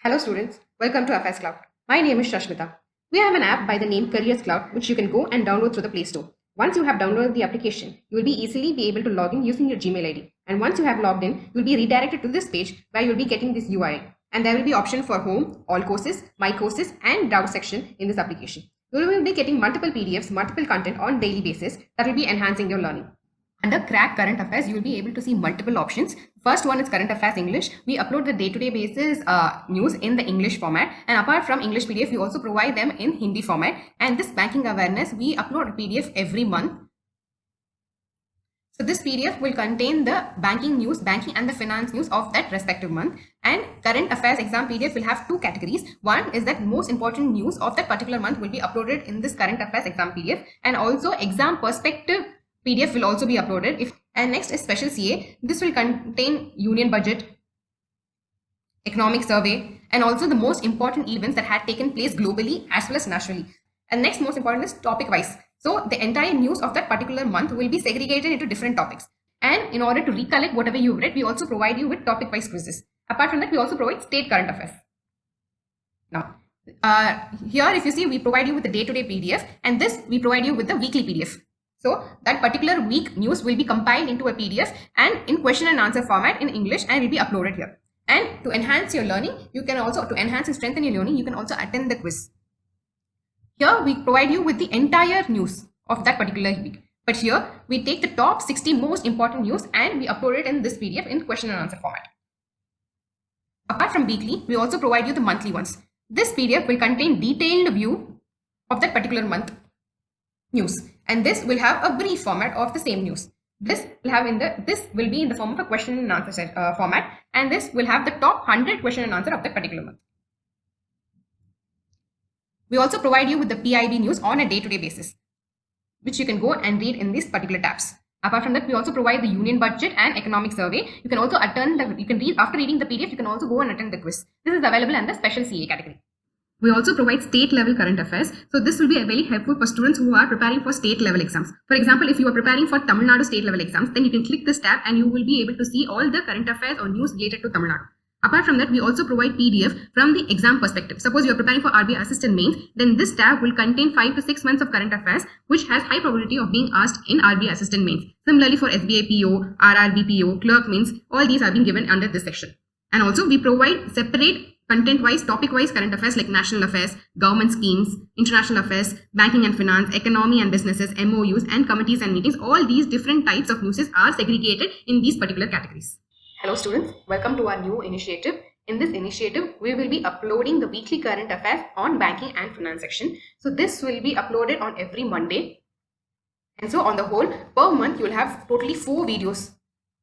Hello students, welcome to FS Cloud. My name is Shashmita. We have an app by the name Careers Cloud which you can go and download through the Play Store. Once you have downloaded the application, you will easily be able to log in using your Gmail ID. And once you have logged in, you will be redirected to this page where you will be getting this URL. And there will be option for home, all courses, my courses and doubt section in this application. You will be getting multiple PDFs, multiple content on daily basis that will be enhancing your learning. Under Crack Current Affairs, you will be able to see multiple options. First one is Current Affairs English. We upload the day-to-day basis news in the English format. And apart from English PDF, we also provide them in Hindi format. And this banking awareness, we upload a PDF every month. So this PDF will contain the banking news, banking and the finance news of that respective month. And Current Affairs exam PDF will have two categories. One is that most important news of that particular month will be uploaded in this Current Affairs exam PDF. And also exam perspective PDF will also be uploaded. And next is Special CA. This will contain Union Budget, Economic Survey, and also the most important events that had taken place globally as well as nationally. And next most important is topic wise. So the entire news of that particular month will be segregated into different topics. And in order to recollect whatever you've read, we also provide you with topic wise quizzes. Apart from that, we also provide state current affairs. Now, here if you see, we provide you with the day-to-day PDF, and this we provide you with the weekly PDF. So that particular week news will be compiled into a PDF and in question and answer format in English and will be uploaded here. And to enhance your learning, you can also, to enhance and strengthen your learning, you can also attend the quiz. Here we provide you with the entire news of that particular week. But here we take the top 60 most important news and we upload it in this PDF in question and answer format. Apart from weekly, we also provide you the monthly ones. This PDF will contain detailed view of that particular month news, and this will have a brief format of the same news. This will be in the form of a question and answer format, and this will have the top 100 question and answer of that particular month. We also provide you with the PIB news on a day-to-day basis, which you can go and read in these particular tabs. Apart from that, we also provide the Union Budget and Economic Survey. You can also attend you can read after reading the PDF. You can also go and attend the quiz. This is available in the Special CA category. We also provide state level current affairs. So this will be very helpful for students who are preparing for state level exams. For example, if you are preparing for Tamil Nadu state level exams, then you can click this tab and you will be able to see all the current affairs or news related to Tamil Nadu. Apart from that, we also provide PDF from the exam perspective. Suppose you are preparing for RBI Assistant Mains, then this tab will contain 5 to 6 months of current affairs, which has high probability of being asked in RBI Assistant Mains. Similarly, for SBI PO, RRB PO, Clerk Mains, all these are being given under this section. And also we provide separate content-wise, topic-wise current affairs like national affairs, government schemes, international affairs, banking and finance, economy and businesses, MOUs and committees and meetings. All these different types of news are segregated in these particular categories. Hello students, welcome to our new initiative. In this initiative, we will be uploading the weekly current affairs on banking and finance section. So this will be uploaded on every Monday. And so on the whole, per month, you will have totally 4 videos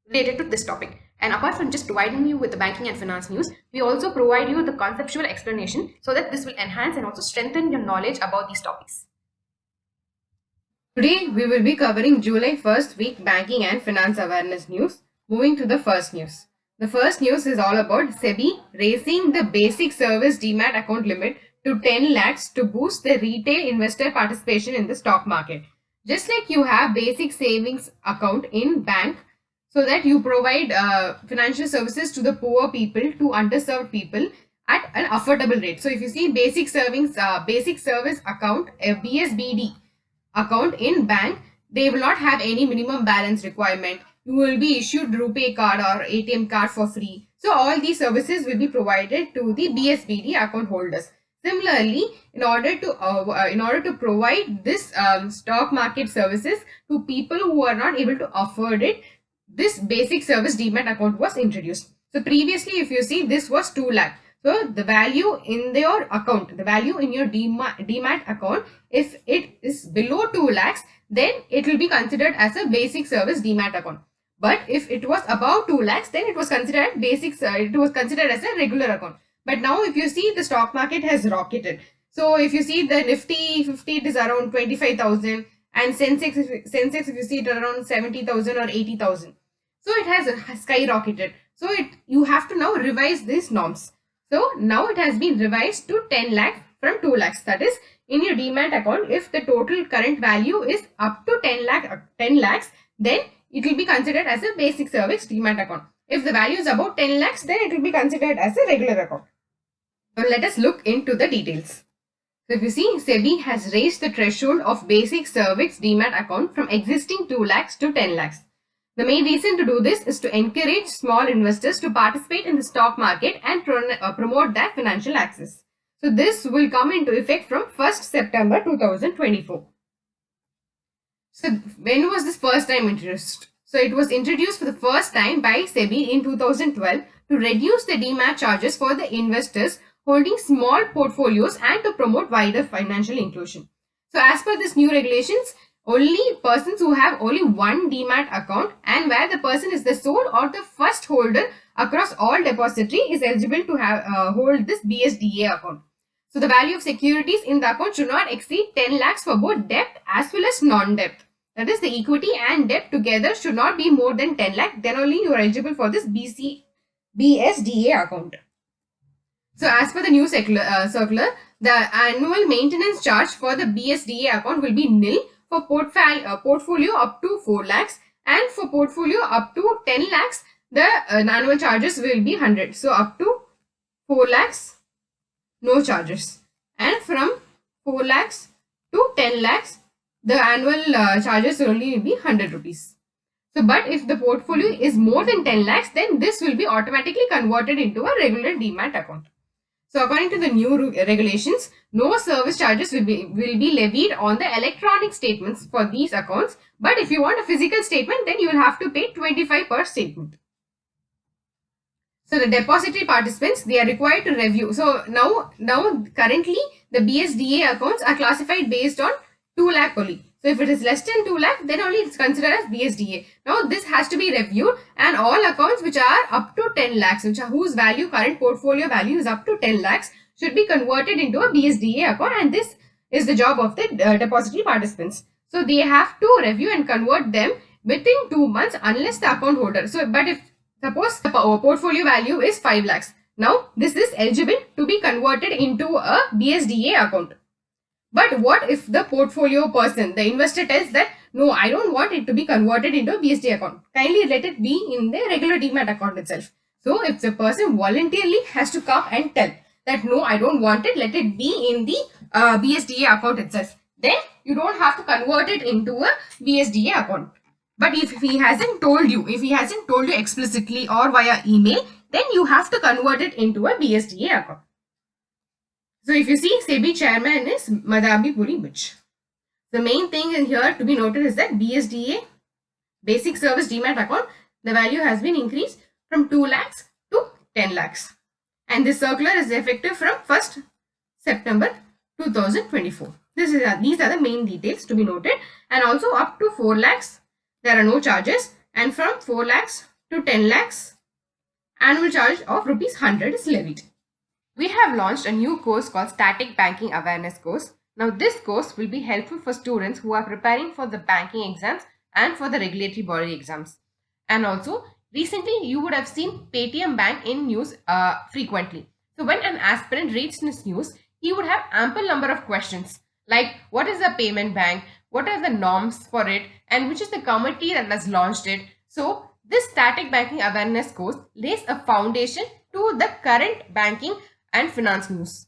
related to this topic. And apart from just providing you with the banking and finance news, we also provide you the conceptual explanation so that this will enhance and also strengthen your knowledge about these topics. Today, we will be covering July 1st week banking and finance awareness news. Moving to the first news. The first news is all about SEBI raising the basic service Demat account limit to 10 lakhs to boost the retail investor participation in the stock market. Just like you have basic savings account in bank, so that you provide financial services to the poor people, to underserved people at an affordable rate. So if you see basic service account, a BSBD account in bank, they will not have any minimum balance requirement. You will be issued RuPay card or ATM card for free. So all these services will be provided to the BSBD account holders. Similarly, in order to provide this stock market services to people who are not able to afford it, this basic service Demat account was introduced. So previously, if you see, this was 2 lakh. So the value in your account, the value in your Demat account, if it is below 2 lakhs, then it will be considered as a basic service Demat account. But if it was above 2 lakhs, then it was considered it was considered as a regular account. But now if you see, the stock market has rocketed. So if you see the Nifty 50, it is around 25,000, and Sensex if you see it around 70,000 or 80,000. So it has skyrocketed. So you have to now revise these norms. So now it has been revised to 10 lakhs from 2 lakhs. That is, in your Demat account, if the total current value is up to 10 lakhs, then it will be considered as a basic service Demat account. If the value is about 10 lakhs, then it will be considered as a regular account. So let us look into the details. So if you see, SEBI has raised the threshold of basic service demat account from existing 2 lakhs to 10 lakhs. The main reason to do this is to encourage small investors to participate in the stock market and promote their financial access. So this will come into effect from 1st September 2024. So when was this first time introduced? So it was introduced for the first time by SEBI in 2012 to reduce the demat charges for the investors holding small portfolios and to promote wider financial inclusion. So as per this new regulations, only persons who have only one demat account and where the person is the sole or the first holder across all depository is eligible to have hold this BSDA account. So the value of securities in the account should not exceed 10 lakhs for both debt as well as non-debt. That is, the equity and debt together should not be more than 10 lakh. Then only you are eligible for this BSDA account. So as per the new circular, the annual maintenance charge for the BSDA account will be nil for portfolio up to 4 lakhs, and for portfolio up to 10 lakhs, the annual charges will be 100. So up to 4 lakhs, no charges, and from 4 lakhs to 10 lakhs, the annual charges will only be 100 rupees. So, but if the portfolio is more than 10 lakhs, then this will be automatically converted into a regular demat account. So, according to the new regulations, no service charges will be levied on the electronic statements for these accounts. But if you want a physical statement, then you will have to pay 25 per statement. So the depository participants, they are required to review. So now currently the BSDA accounts are classified based on 2 lakh only. So if it is less than 2 lakh, then only it's considered as BSDA. Now this has to be reviewed, and all accounts which are up to 10 lakhs, whose value, current portfolio value is up to 10 lakhs, should be converted into a BSDA account, and this is the job of the depository participants. So they have to review and convert them within 2 months unless the account holder. So but if suppose the portfolio value is 5 lakhs. Now, this is eligible to be converted into a BSDA account. But what if the portfolio person, the investor, tells that, no, I don't want it to be converted into a BSDA account. Kindly let it be in the regular demat account itself. So, if the person voluntarily has to come and tell that, no, I don't want it, let it be in the BSDA account itself, then you don't have to convert it into a BSDA account. But if he hasn't told you, explicitly or via email, then you have to convert it into a BSDA account. So if you see, SEBI chairman is Madhabi Puri Butch. The main thing in here to be noted is that BSDA, basic service demat account, the value has been increased from 2 lakhs to 10 lakhs. And this circular is effective from 1st September 2024. These are the main details to be noted. And also up to 4 lakhs, there are no charges, and from 4 lakhs to 10 lakhs, annual charge of rupees 100 is levied. We have launched a new course called Static Banking Awareness course. Now this course will be helpful for students who are preparing for the banking exams and for the regulatory body exams. And also recently you would have seen Paytm Bank in news frequently. So when an aspirant reads this news, he would have ample number of questions like what is a payment bank, what are the norms for it, and which is the committee that has launched it. So this Static Banking Awareness course lays a foundation to the current banking and finance news.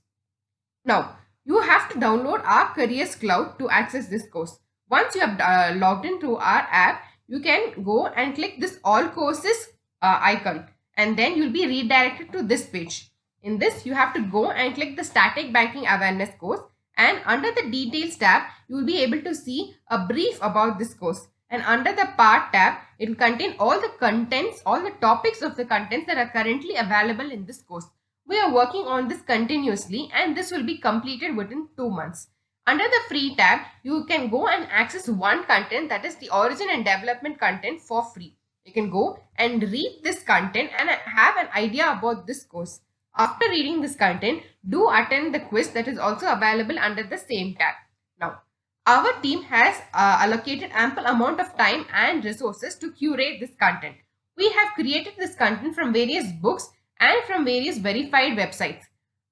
Now, you have to download our Careers Cloud to access this course. Once you have logged into our app, you can go and click this All Courses icon, and then you'll be redirected to this page. In this, you have to go and click the Static Banking Awareness course, and under the Details tab, you will be able to see a brief about this course. And under the Part tab, it will contain all the contents, all the topics of the contents that are currently available in this course. We are working on this continuously, and this will be completed within 2 months. Under the Free tab, you can go and access one content, that is the origin and development content, for free. You can go and read this content and have an idea about this course. After reading this content, do attend the quiz that is also available under the same tab. Now, our team has allocated ample amount of time and resources to curate this content. We have created this content from various books and from various verified websites.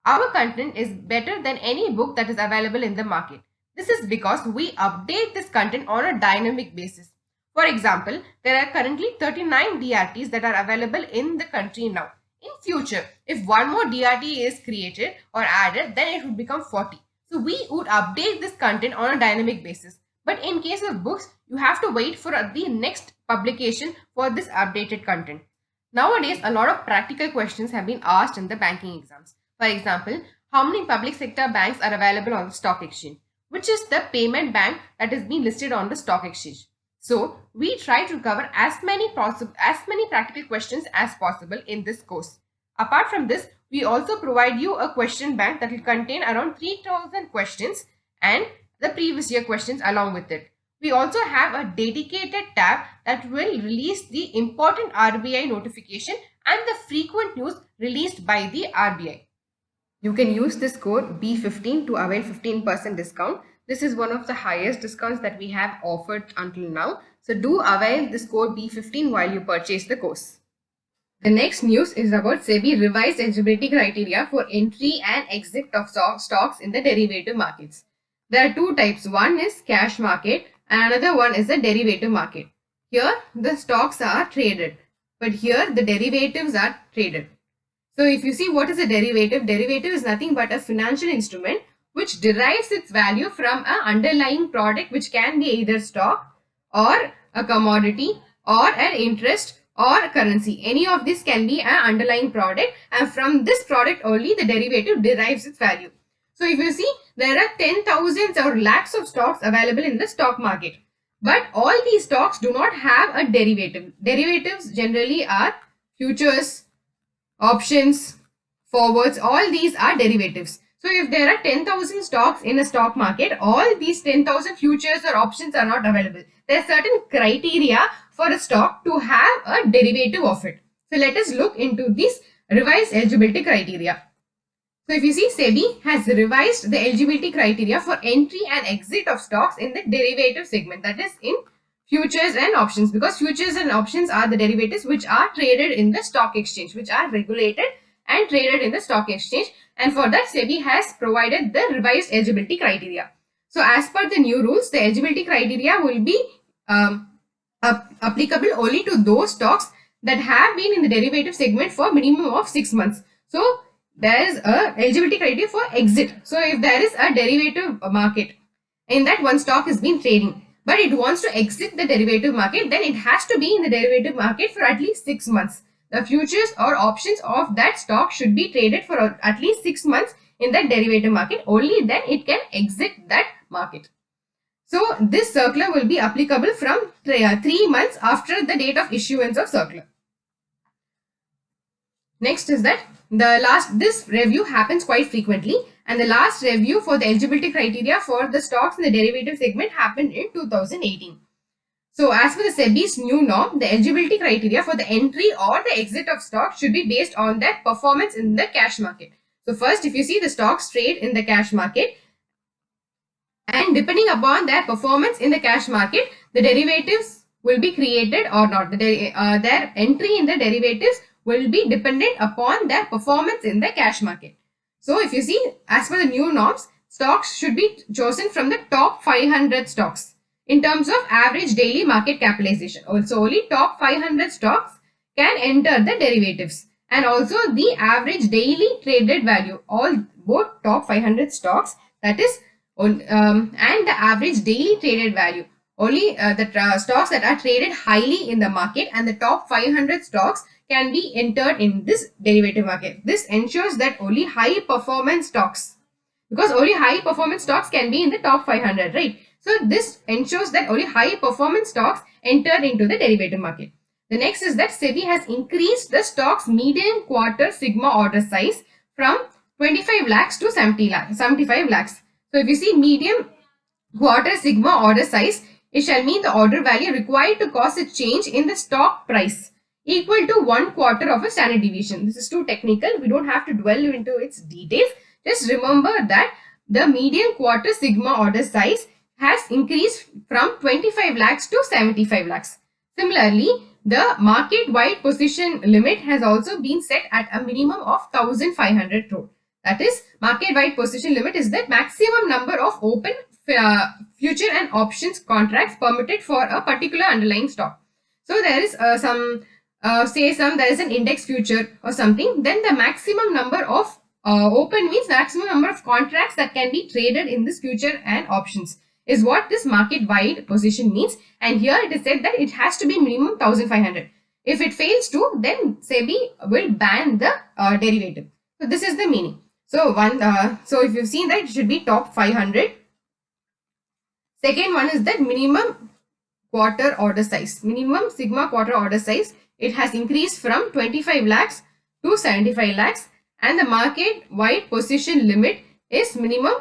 Our content is better than any book that is available in the market. This is because we update this content on a dynamic basis. For example, there are currently 39 DRTs that are available in the country now. In future, if one more DRT is created or added, then it would become 40. So we would update this content on a dynamic basis. But in case of books, you have to wait for the next publication for this updated content. Nowadays, a lot of practical questions have been asked in the banking exams. For example, how many public sector banks are available on the stock exchange? Which is the payment bank that is being listed on the stock exchange? So we try to cover as many practical questions as possible in this course. Apart from this, we also provide you a question bank that will contain around 3000 questions and the previous year questions along with it. We also have a dedicated tab that will release the important RBI notification and the frequent news released by the RBI. You can use this code B15 to avail 15% discount. This is one of the highest discounts that we have offered until now. So do avail this code B15 while you purchase the course. The next news is about SEBI revised eligibility criteria for entry and exit of stocks in the derivative markets. There are two types. One is cash market and another one is the derivative market. Here the stocks are traded, but here the derivatives are traded. So if you see what is a derivative, derivative is nothing but a financial instrument which derives its value from an underlying product which can be either stock or a commodity or an interest or currency. Any of this can be an underlying product, and from this product only the derivative derives its value. So if you see, there are 10,000 or lakhs of stocks available in the stock market. But all these stocks do not have a derivative. Derivatives generally are futures, options, forwards, all these are derivatives. So if there are 10,000 stocks in a stock market, all these 10,000 futures or options are not available. There are certain criteria for a stock to have a derivative of it. So let us look into these revised eligibility criteria. So if you see, SEBI has revised the eligibility criteria for entry and exit of stocks in the derivative segment, that is in futures and options, because futures and options are the derivatives which are traded in the stock exchange, which are regulated and traded in the stock exchange, and for that SEBI has provided the revised eligibility criteria. So as per the new rules, the eligibility criteria will be applicable only to those stocks that have been in the derivative segment for minimum of 6 months. So there is a eligibility criteria for exit. So if there is a derivative market in that one stock has been trading, but it wants to exit the derivative market, then it has to be in the derivative market for at least 6 months. The futures or options of that stock should be traded for at least 6 months in that derivative market. Only then it can exit that market. So this circular will be applicable from 3 months after the date of issuance of circular. Next is that this review happens quite frequently, and the last review for the eligibility criteria for the stocks in the derivative segment happened in 2018. So as per the SEBI's new norm, the eligibility criteria for the entry or the exit of stock should be based on their performance in the cash market. So first, if you see, the stocks trade in the cash market, and depending upon their performance in the cash market, the derivatives will be created or not. Their entry in the derivatives will be dependent upon their performance in the cash market. So if you see, as per the new norms, stocks should be chosen from the top 500 stocks in terms of average daily market capitalization. Also, only top 500 stocks can enter the derivatives, and also the average daily traded value. Both top 500 stocks, that is, and the average daily traded value. Only the stocks that are traded highly in the market and the top 500 stocks can be entered in this derivative market. This ensures that only high performance stocks, because only high performance stocks can be in the top 500, right? So this ensures that only high performance stocks enter into the derivative market. The next is that SEBI has increased the stock's median quarter sigma order size from 25 lakhs to 75 lakhs. So if you see median quarter sigma order size, it shall mean the order value required to cause a change in the stock price equal to 1/4 of a standard deviation. This is too technical. We don't have to dwell into its details. Just remember that the median quarter sigma order size has increased from 25 lakhs to 75 lakhs. Similarly, the market-wide position limit has also been set at a minimum of 1,500 crore. That is, market-wide position limit is the maximum number of open future and options contracts permitted for a particular underlying stock. So there is some say there is an index future or something, then the maximum number of open means maximum number of contracts that can be traded in this future and options is what this market wide position means. And here it is said that it has to be minimum 1500. If it fails to, then SEBI will ban the derivative. So this is the meaning. So so if you've seen that, it should be top 500. Second one is that minimum quarter order size. Minimum sigma quarter order size, it has increased from 25 lakhs to 75 lakhs, and the market wide position limit is minimum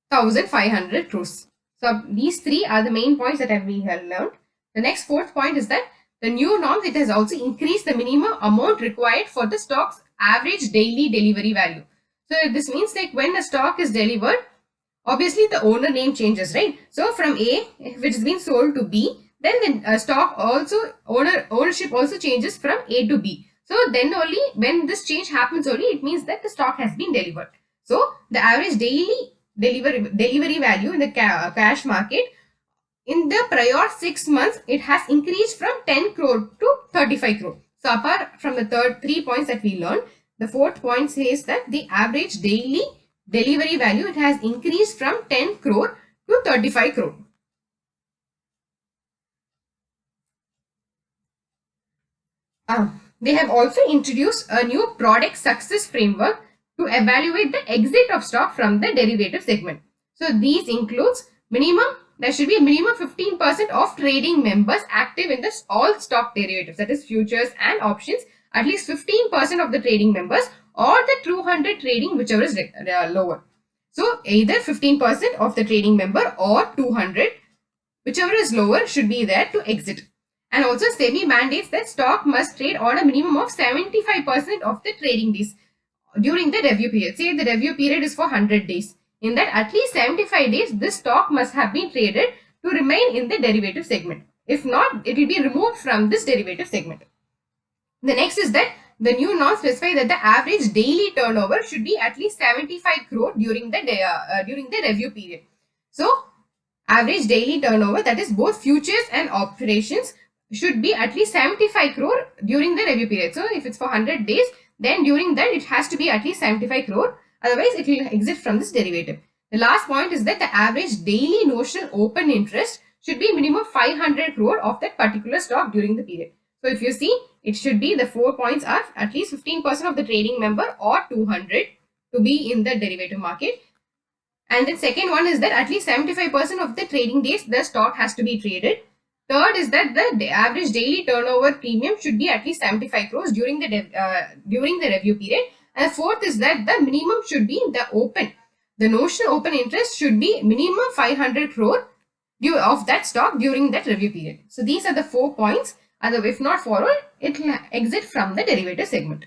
1500 crores. So these three are the main points that we have learned. The next fourth point is that the new norms, it has also increased the minimum amount required for the stock's average daily delivery value. So this means like when a stock is delivered, obviously the owner name changes, right? So from A, if it has been sold to B, then the stock also ownership also changes from A to B. So then only when this change happens only, it means that the stock has been delivered. So the average daily delivery value in the cash market in the prior 6 months, it has increased from 10 crore to 35 crore. So apart from the 3 points that we learned, the fourth point says that the average daily delivery value, it has increased from 10 crore to 35 crore. They have also introduced a new product success framework to evaluate the exit of stock from the derivative segment. So these includes there should be a minimum 15% of trading members active in this all stock derivatives, that is futures and options, at least 15% of the trading members, or the 200 trading, whichever is lower. So either 15% of the trading member or 200, whichever is lower, should be there to exit. And also SEBI mandates that stock must trade on a minimum of 75% of the trading days during the review period. Say the review period is for 100 days. In that, at least 75 days, this stock must have been traded to remain in the derivative segment. If not, it will be removed from this derivative segment. The next is that the new norms specify that the average daily turnover should be at least 75 crore during the review period. So, average daily turnover, that is both futures and operations, should be at least 75 crore during the review period. So, if it's for 100 days, then during that it has to be at least 75 crore. Otherwise, it will exit from this derivative. The last point is that the average daily notional open interest should be minimum 500 crore of that particular stock during the period. So, if you see, it should be, the 4 points are at least 15% of the trading member or 200 to be in the derivative market. And the second one is that at least 75% of the trading days the stock has to be traded. Third is that the average daily turnover premium should be at least 75 crores during the review period. And fourth is that the minimum should be the notional open interest should be minimum 500 crore of that stock during that review period. So these are the 4 points. If not followed, it will exit from the derivative segment.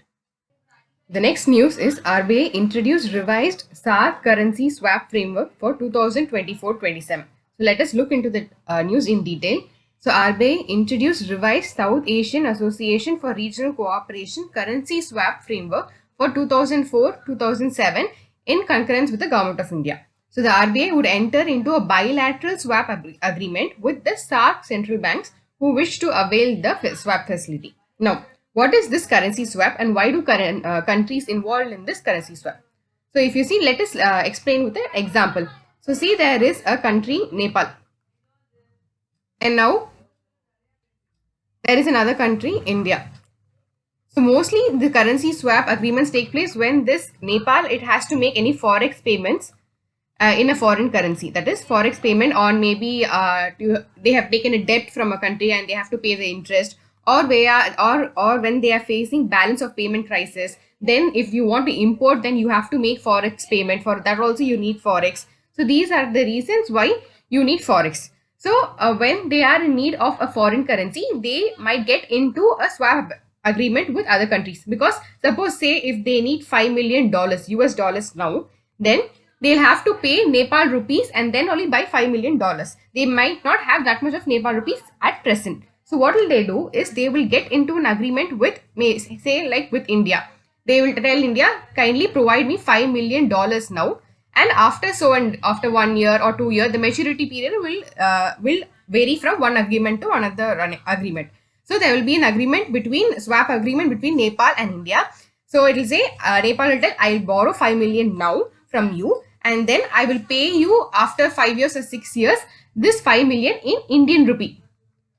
The next news is RBI introduced revised SAR currency swap framework for 2024-27. So let us look into the news in detail. So RBI introduced revised South Asian Association for Regional Cooperation currency swap framework for 2004-2007 in concurrence with the Government of India. So the RBI would enter into a bilateral swap agreement with the SAARC central banks who wish to avail the swap facility. Now, what is this currency swap and why do countries involved in this currency swap? So if you see, let us explain with an example. So see, there is a country, Nepal. And now there is another country, India. So mostly the currency swap agreements take place when this Nepal, it has to make any forex payments in a foreign currency. That is forex payment on maybe they have taken a debt from a country and they have to pay the interest, or when they are facing balance of payment crisis. Then if you want to import, then you have to make forex payment. For that also you need forex. So these are the reasons why you need forex. So when they are in need of a foreign currency, they might get into a swap agreement with other countries, because suppose say if they need $5 million US dollars now, then they'll have to pay Nepal rupees and then only buy $5 million. They might not have that much of Nepal rupees at present. So what will they do is they will get into an agreement with, say like with India. They will tell India, kindly provide me $5 million now, and after 1 year or 2 years, the maturity period will vary from one agreement to another agreement. So there will be an agreement between swap agreement between Nepal and India. So it will say Nepal will tell, I'll borrow 5 million now from you, and then I will pay you after 5 years or 6 years this 5 million in Indian rupee.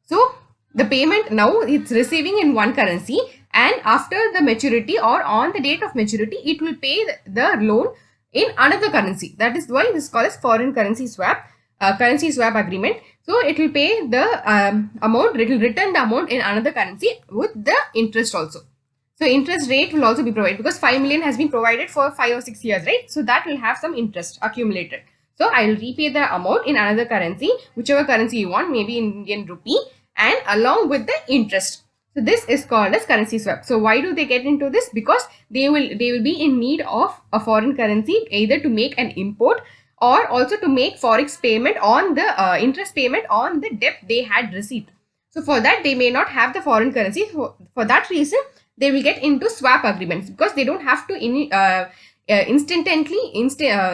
So the payment now it's receiving in one currency, and after the maturity or on the date of maturity, it will pay the loan in another currency. That is why this is called as foreign currency swap agreement. So it will pay the amount, it will return the amount in another currency with the interest also. So interest rate will also be provided because 5 million has been provided for 5 or 6 years, right? So that will have some interest accumulated. So I will repay the amount in another currency, whichever currency you want, maybe in Indian rupee, and along with the interest. So this is called as currency swap. So why do they get into this? Because they will be in need of a foreign currency, either to make an import or also to make forex payment on the interest payment on the debt they had received. So for that, they may not have the foreign currency. For that reason, they will get into swap agreements because they don't have to they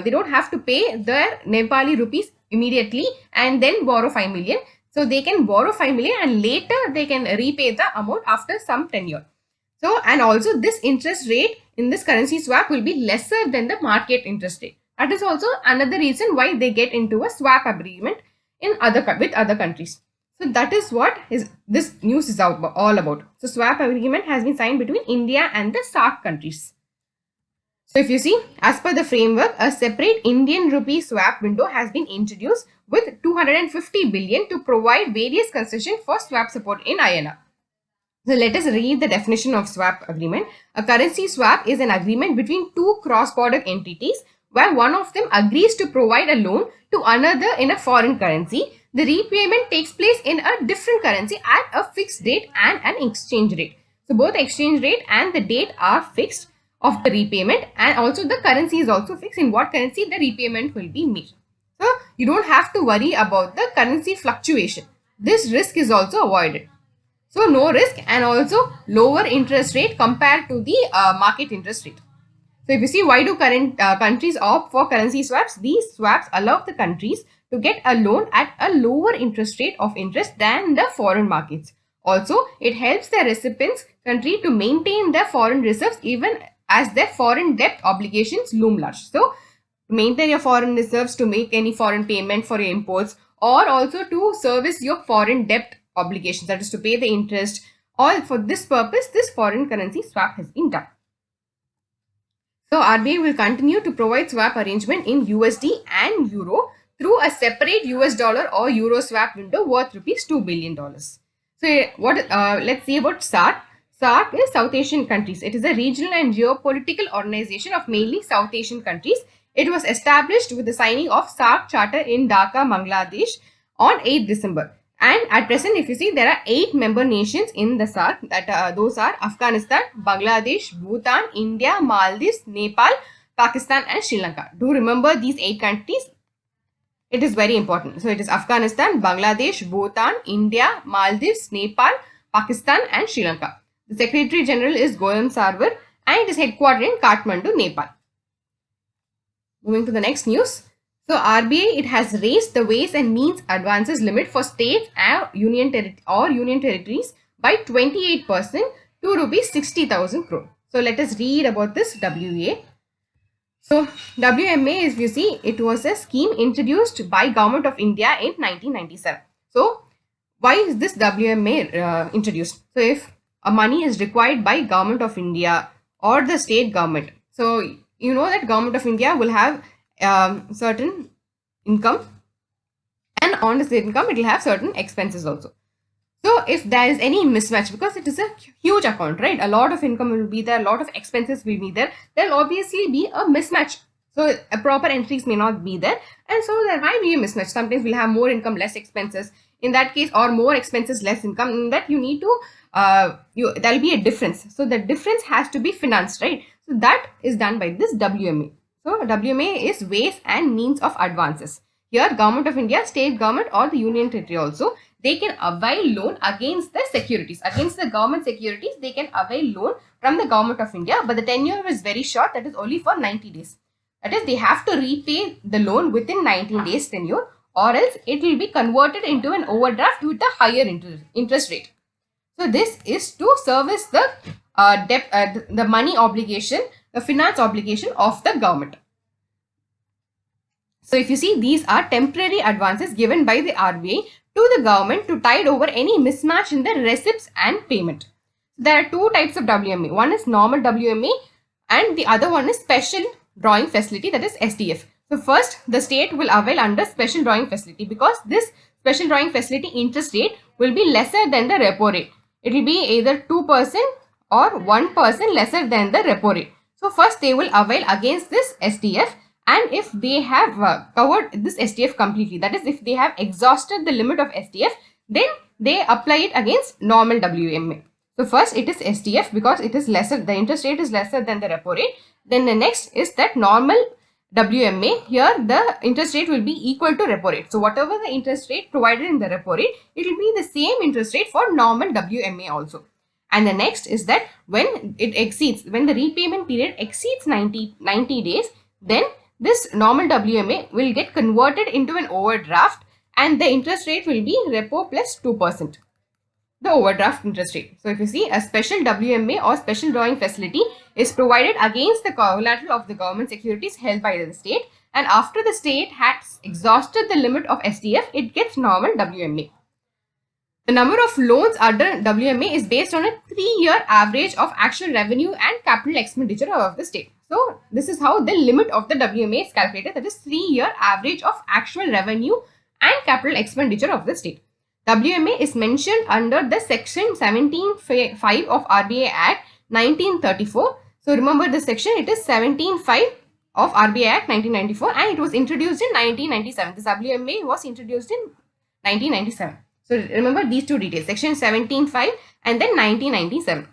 don't have to pay their Nepali rupees immediately and then borrow 5 million. So they can borrow 5 million and later they can repay the amount after some tenure. So, and also this interest rate in this currency swap will be lesser than the market interest rate. That is also another reason why they get into a swap agreement with other countries. So that is what this news is all about. So swap agreement has been signed between India and the SAARC countries. So if you see, as per the framework, a separate Indian rupee swap window has been introduced with 250 billion to provide various concessions for swap support in INR. So let us read the definition of swap agreement. A currency swap is an agreement between two cross-border entities where one of them agrees to provide a loan to another in a foreign currency. The repayment takes place in a different currency at a fixed date and an exchange rate. So both the exchange rate and the date are fixed of the repayment, and also the currency is also fixed in what currency the repayment will be made. So you don't have to worry about the currency fluctuation. This risk is also avoided. So no risk and also lower interest rate compared to the market interest rate. So if you see, why do current countries opt for currency swaps? These swaps allow the countries to get a loan at a lower interest rate of interest than the foreign markets. Also, it helps the recipient's country to maintain their foreign reserves even as their foreign debt obligations loom large. So, maintain your foreign reserves to make any foreign payment for your imports, or also to service your foreign debt obligations, that is to pay the interest. All for this purpose, this foreign currency swap has been done. So RBI will continue to provide swap arrangement in USD and Euro through a separate US dollar or Euro swap window worth rupees $2 billion. So let's see about SAARC. SAARC is South Asian countries. It is a regional and geopolitical organization of mainly South Asian countries. It was established with the signing of SAARC Charter in Dhaka, Bangladesh on 8th December. And at present, if you see, there are 8 member nations in the SAARC. Those are Afghanistan, Bangladesh, Bhutan, India, Maldives, Nepal, Pakistan and Sri Lanka. Do remember these 8 countries. It is very important. So it is Afghanistan, Bangladesh, Bhutan, India, Maldives, Nepal, Pakistan and Sri Lanka. The Secretary General is Goyam Sarwar and it is headquartered in Kathmandu, Nepal. Moving to the next news. So RBI, it has raised the ways and means advances limit for states and union territories by 28% to rupees 60,000 crore. So let us read about this WA. So WMA, if you see, it was a scheme introduced by Government of India in 1997. So why is this WMA introduced? So if a money is required by Government of India or the state government, so you know that Government of India will have certain income, and on the state income it will have certain expenses also. So if there is any mismatch, because it is a huge account, right, a lot of income will be there, a lot of expenses will be there, there will obviously be a mismatch. So a proper entries may not be there, and so there might be a mismatch. Sometimes we'll have more income, less expenses in that case, or more expenses, less income. In that you need to there will be a difference. So the difference has to be financed, right? So that is done by this WMA. So WMA is ways and means of advances. Here Government of India, state government or the union territory also, they can avail loan against the securities, against the government securities. They can avail loan from the Government of India, but the tenure is very short, that is only for 90 days. That is, they have to repay the loan within 19 days tenure, or else it will be converted into an overdraft with a higher interest rate. So this is to service the debt, the money obligation, the finance obligation of the government. So if you see, these are temporary advances given by the RBI to the government to tide over any mismatch in the receipts and payment. There are two types of WMA. One is normal WMA and the other one is special drawing facility, that is SDF. So first, the state will avail under special drawing facility because this special drawing facility interest rate will be lesser than the repo rate. It will be either 2% or 1% lesser than the repo rate. So first they will avail against this SDF, and if they have covered this SDF completely, that is if they have exhausted the limit of SDF, then they apply it against normal WMA. So first it is SDF because it is lesser, the interest rate is lesser than the repo rate. Then the next is that normal WMA. Here the interest rate will be equal to repo rate. So whatever the interest rate provided in the repo rate, it will be the same interest rate for normal WMA also. And the next is that when the repayment period exceeds 90 days, then this normal WMA will get converted into an overdraft and the interest rate will be repo plus 2%, the overdraft interest rate. So if you see, a special WMA or special drawing facility is provided against the collateral of the government securities held by the state, and after the state has exhausted the limit of SDF, it gets normal WMA. The number of loans under WMA is based on a 3-year average of actual revenue and capital expenditure of the state. So this is how the limit of the WMA is calculated, that is 3-year average of actual revenue and capital expenditure of the state. WMA is mentioned under the section 17(5) of RBI Act 1934. So remember the section, it is 17(5) of RBI Act 1994 and it was introduced in 1997. This WMA was introduced in 1997. So remember these two details, section 17(5) and then 1997,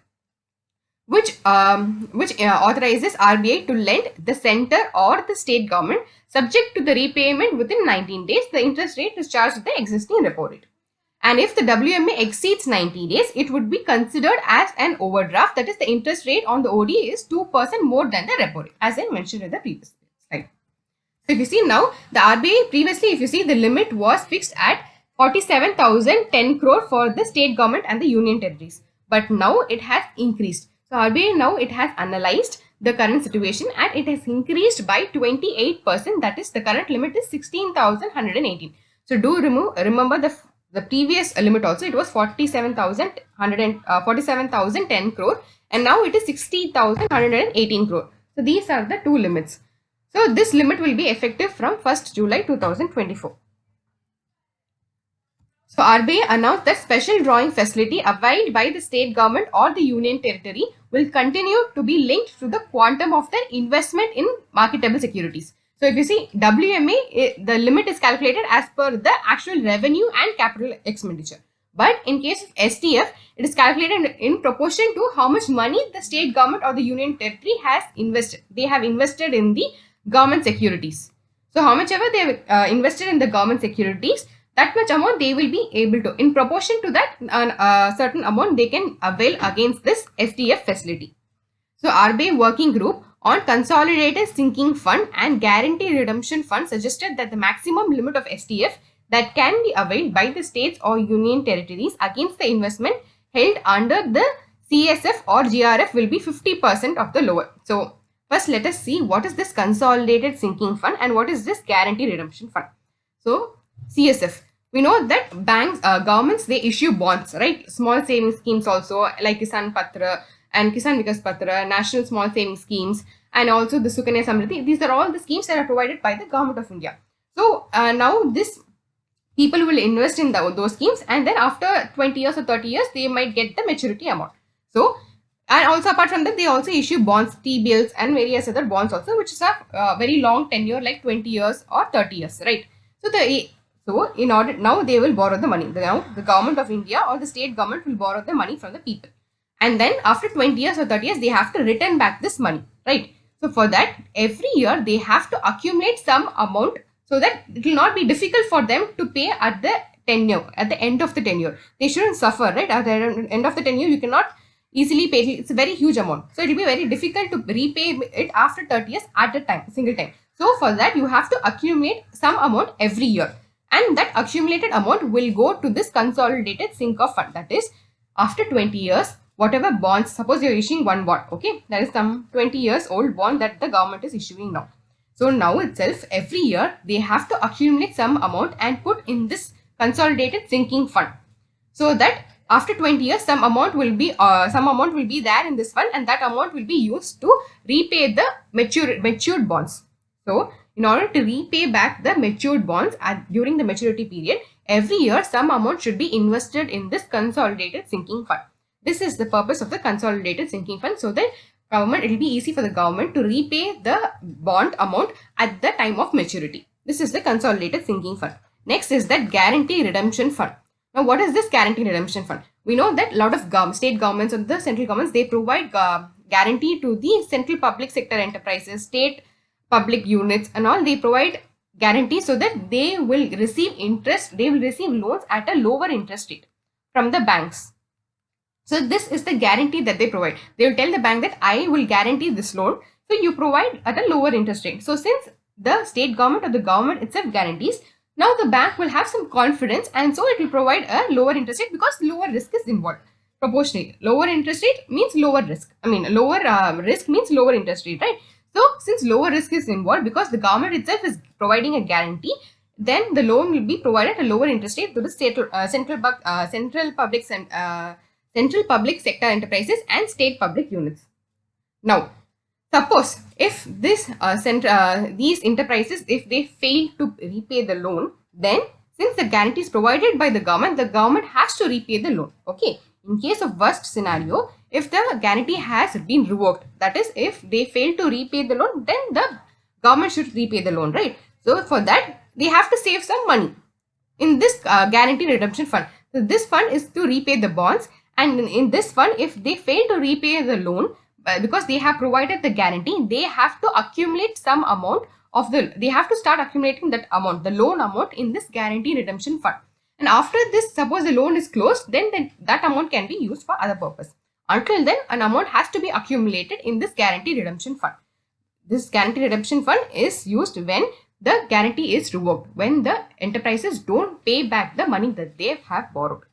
which authorizes RBI to lend the center or the state government subject to the repayment within 19 days. The interest rate is charged at the existing repo rate. And if the WMA exceeds 90 days, it would be considered as an overdraft. That is, the interest rate on the OD is 2% more than the repo rate, as I mentioned in the previous slide. So if you see now, the RBI previously, if you see, the limit was fixed at 47,010 crore for the state government and the union territories. But now it has increased. So RBI now it has analyzed the current situation and it has increased by 28%. That is, the current limit is 16,118. So do remember the previous limit also, it was 47,010 crore and now it is 60,118 crore. So these are the two limits. So this limit will be effective from 1st July 2024. So RBI announced that special drawing facility availed by the state government or the union territory will continue to be linked to the quantum of their investment in marketable securities. So if you see, WMA, the limit is calculated as per the actual revenue and capital expenditure. But in case of SDF, it is calculated in proportion to how much money the state government or the union territory has invested. They have invested in the government securities. So how much ever they have invested in the government securities, that much amount they will be able to, in proportion to that certain amount, they can avail against this SDF facility. So RBI working group on consolidated sinking fund and guarantee redemption fund suggested that the maximum limit of SDF that can be availed by the states or union territories against the investment held under the CSF or GRF will be 50% of the lower. So first let us see what is this consolidated sinking fund and what is this guarantee redemption fund. So CSF, we know that banks, governments, they issue bonds, right? Small savings schemes also like Kisan Patra and Kisan Vikas Patra, National Small Savings Schemes, and also the Sukanya Samriddhi. These are all the schemes that are provided by the government of India. So now this people will invest in those schemes, and then after 20 years or 30 years, they might get the maturity amount. So, and also apart from that, they also issue bonds, T-bills and various other bonds also, which is a very long tenure like 20 years or 30 years, right? So in order, now they will borrow the money. Now the government of India or the state government will borrow the money from the people. And then after 20 years or 30 years, they have to return back this money, right? So for that, every year they have to accumulate some amount so that it will not be difficult for them to pay at the tenure, at the end of the tenure. They shouldn't suffer, right? At the end of the tenure, you cannot easily pay. It's a very huge amount. So it will be very difficult to repay it after 30 years at a time, single time. So for that, you have to accumulate some amount every year. And that accumulated amount will go to this consolidated sink of fund. That is, after 20 years, whatever bonds, suppose you're issuing one bond, okay, that is some 20 years old bond that the government is issuing now. So now itself, every year, they have to accumulate some amount and put in this consolidated sinking fund. So that after 20 years, some amount will be there in this fund, and that amount will be used to repay the matured bonds. So in order to repay back the matured bonds during the maturity period, every year some amount should be invested in this consolidated sinking fund. This is the purpose of the consolidated sinking fund, so that it will be easy for the government to repay the bond amount at the time of maturity. This is the consolidated sinking fund. Next is that guarantee redemption fund. Now, what is this guarantee redemption fund? We know that a lot of state governments and the central governments, they provide guarantee to the central public sector enterprises, state public units and all. They provide guarantee so that they will receive interest, they will receive loans at a lower interest rate from the banks. So this is the guarantee that they provide. They will tell the bank that I will guarantee this loan, so you provide at a lower interest rate. So since the state government or the government itself guarantees, now the bank will have some confidence, and so it will provide a lower interest rate because lower risk is involved. Proportionally, lower interest rate means lower risk. Lower risk means lower interest rate, right? So since lower risk is involved, because the government itself is providing a guarantee, then the loan will be provided at a lower interest rate to the central public sector enterprises and state public units. Now, suppose if these enterprises, if they fail to repay the loan, then since the guarantee is provided by the government has to repay the loan. Okay. In case of worst scenario, if the guarantee has been revoked, that is, if they fail to repay the loan, then the government should repay the loan, right? So for that, they have to save some money in this guarantee redemption fund. So this fund is to repay the bonds, and in this fund, if they fail to repay the loan, because they have provided the guarantee, they have to accumulate some amount of they have to start accumulating that amount, the loan amount, in this guarantee redemption fund. And after this, suppose the loan is closed, then that amount can be used for other purpose. Until then, an amount has to be accumulated in this guarantee redemption fund. This guarantee redemption fund is used when the guarantee is revoked, when the enterprises don't pay back the money that they have borrowed.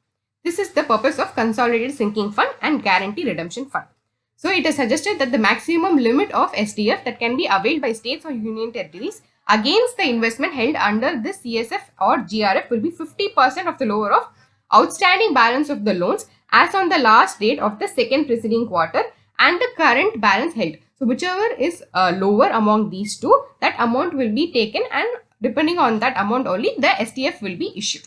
This is the purpose of consolidated sinking fund and guarantee redemption fund. So it is suggested that the maximum limit of SDF that can be availed by states or union territories against the investment held under this CSF or GRF will be 50% of the lower of outstanding balance of the loans as on the last date of the second preceding quarter and the current balance held. So whichever is lower among these two, that amount will be taken, and depending on that amount only, the SDF will be issued.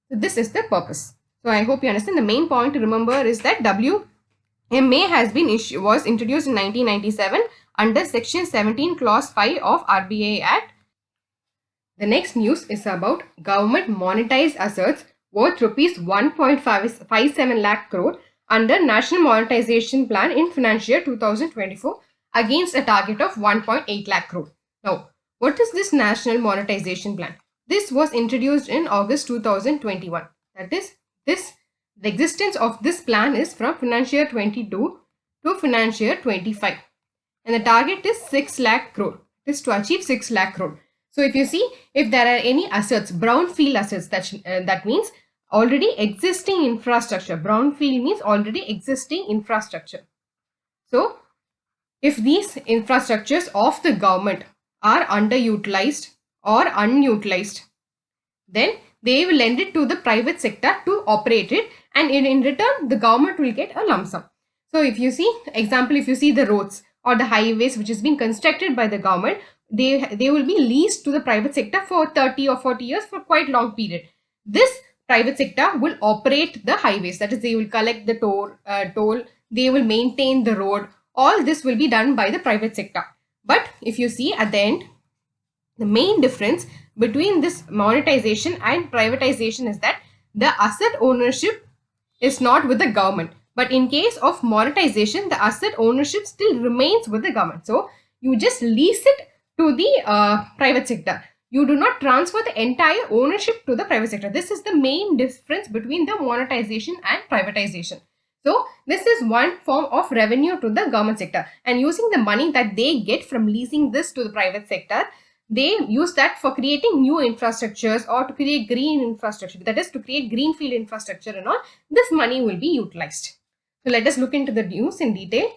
So this is the purpose. So I hope you understand. The main point to remember is that WMA was introduced in 1997 under Section 17 Clause 5 of RBI Act. The next news is about government monetized assets worth rupees 1.57 lakh crore under National Monetization Plan in financial year 2024 against a target of 1.8 lakh crore. Now, what is this National Monetization Plan? This was introduced in August 2021. That is, the existence of this plan is from financial year 22 to financial year 25. And the target is 6 lakh crore. It is to achieve 6 lakh crore. So if you see, if there are any assets, brownfield assets, that means already existing infrastructure. Brownfield means already existing infrastructure. So if these infrastructures of the government are underutilized or unutilized, then they will lend it to the private sector to operate it, and in return the government will get a lump sum. So if you see, example, if you see the roads or the highways which is being constructed by the government, they will be leased to the private sector for 30 or 40 years for quite long period. This private sector will operate the highways, that is, they will collect the toll, they will maintain the road. All this will be done by the private sector. But if you see at the end, the main difference between this monetization and privatization is that the asset ownership is not with the government. But in case of monetization, the asset ownership still remains with the government. So you just lease it to the private sector. You do not transfer the entire ownership to the private sector. This is the main difference between the monetization and privatization. So this is one form of revenue to the government sector, and using the money that they get from leasing this to the private sector, they use that for creating new infrastructures or to create green infrastructure, that is to create greenfield infrastructure and all, this money will be utilized. So let us look into the news in detail.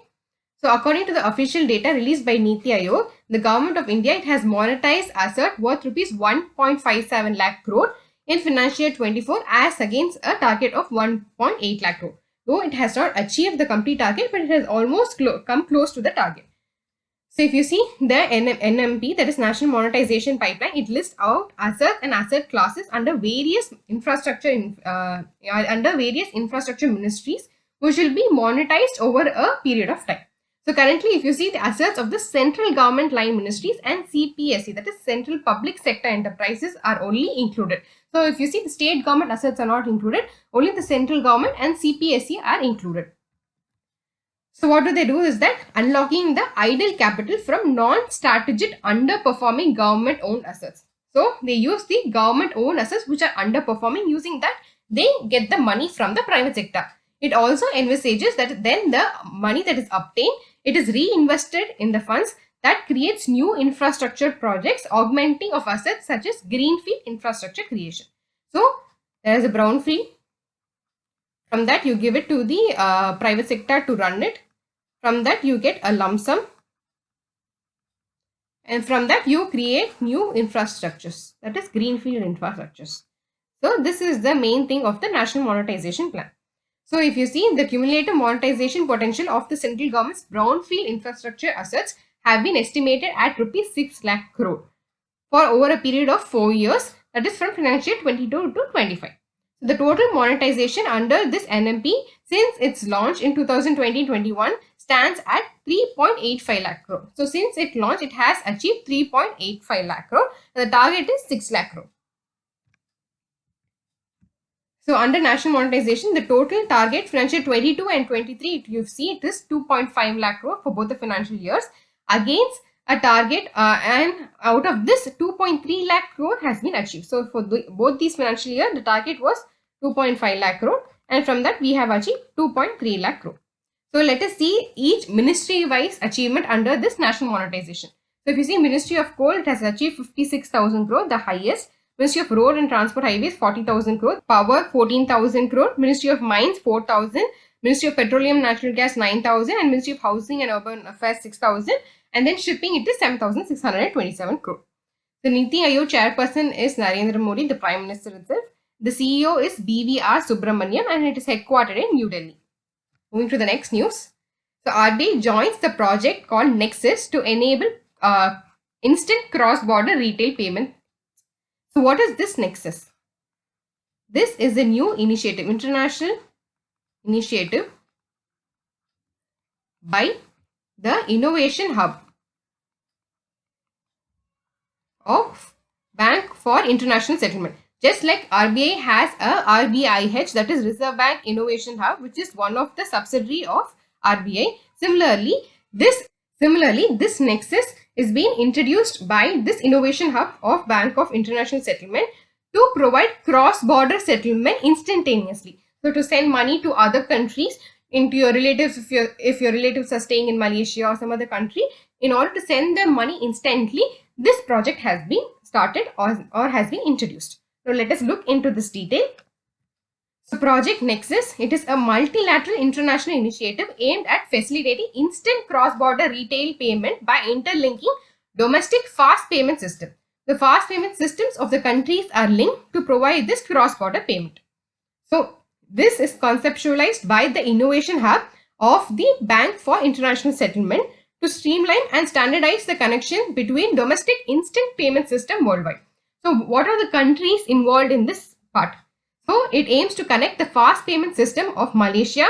So according to the official data released by Niti Aayog, the government of India, it has monetized asset worth rupees 1.57 lakh crore in financial year 24 as against a target of 1.8 lakh crore. Though it has not achieved the complete target, but it has almost come close to the target. So if you see the NMP, that is National Monetization Pipeline, it lists out assets and asset classes under various infrastructure ministries, which will be monetized over a period of time. So currently, if you see the assets of the central government line ministries and CPSE, that is Central Public Sector Enterprises, are only included. So if you see the state government assets are not included, only the central government and CPSE are included. So what do they do is that unlocking the idle capital from non-strategic underperforming government owned assets. So they use the government owned assets which are underperforming. Using that, they get the money from the private sector. It also envisages that then the money that is obtained, it is reinvested in the funds that creates new infrastructure projects, augmenting of assets such as greenfield infrastructure creation. So there is a brownfield. From that you give it to the private sector to run it. From that you get a lump sum. And from that you create new infrastructures, that is greenfield infrastructures. So this is the main thing of the National Monetization Plan. So if you see, the cumulative monetization potential of the central government's brownfield infrastructure assets have been estimated at rupees 6 lakh crore for over a period of 4 years, that is from financial year 22 to 25. So the total monetization under this NMP since its launch in 2020-21 stands at 3.85 lakh crore. So since it launched, it has achieved 3.85 lakh crore. The target is 6 lakh crore. So under national monetization, the total target financial 22 and 23, you see it is 2.5 lakh crore for both the financial years against a target and out of this 2.3 lakh crore has been achieved. So for both these financial year, the target was 2.5 lakh crore and from that we have achieved 2.3 lakh crore. So let us see each ministry wise achievement under this national monetization. So if you see Ministry of Coal, it has achieved 56,000 crore, the highest. Ministry of Road and Transport Highways 40,000 crore, Power 14,000 crore, Ministry of Mines 4,000, Ministry of Petroleum Natural Gas 9,000 and Ministry of Housing and Urban Affairs 6,000 and then shipping it is 7,627 crore. The Niti Aayog chairperson is Narendra Modi, the Prime Minister itself. The CEO is BVR Subramanian and it is headquartered in New Delhi. Moving to the next news. So RBI joins the project called Nexus to enable instant cross-border retail payment. So what is this Nexus? This is a new initiative, international initiative by the Innovation Hub of Bank for International Settlement. Just like RBI has a RBIH, that is Reserve Bank Innovation Hub, which is one of the subsidiary of RBI. Similarly, this Nexus is being introduced by this Innovation Hub of Bank of International Settlement to provide cross-border settlement instantaneously. So to send money to other countries, into your relatives, if your relatives are staying in Malaysia or some other country, in order to send them money instantly, this project has been started or has been introduced. So let us look into this detail. So Project Nexus, it is a multilateral international initiative aimed at facilitating instant cross-border retail payment by interlinking domestic fast payment system. The fast payment systems of the countries are linked to provide this cross-border payment. So this is conceptualized by the Innovation Hub of the Bank for International Settlement to streamline and standardize the connection between domestic instant payment system worldwide. So what are the countries involved in this part? So it aims to connect the fast payment system of Malaysia,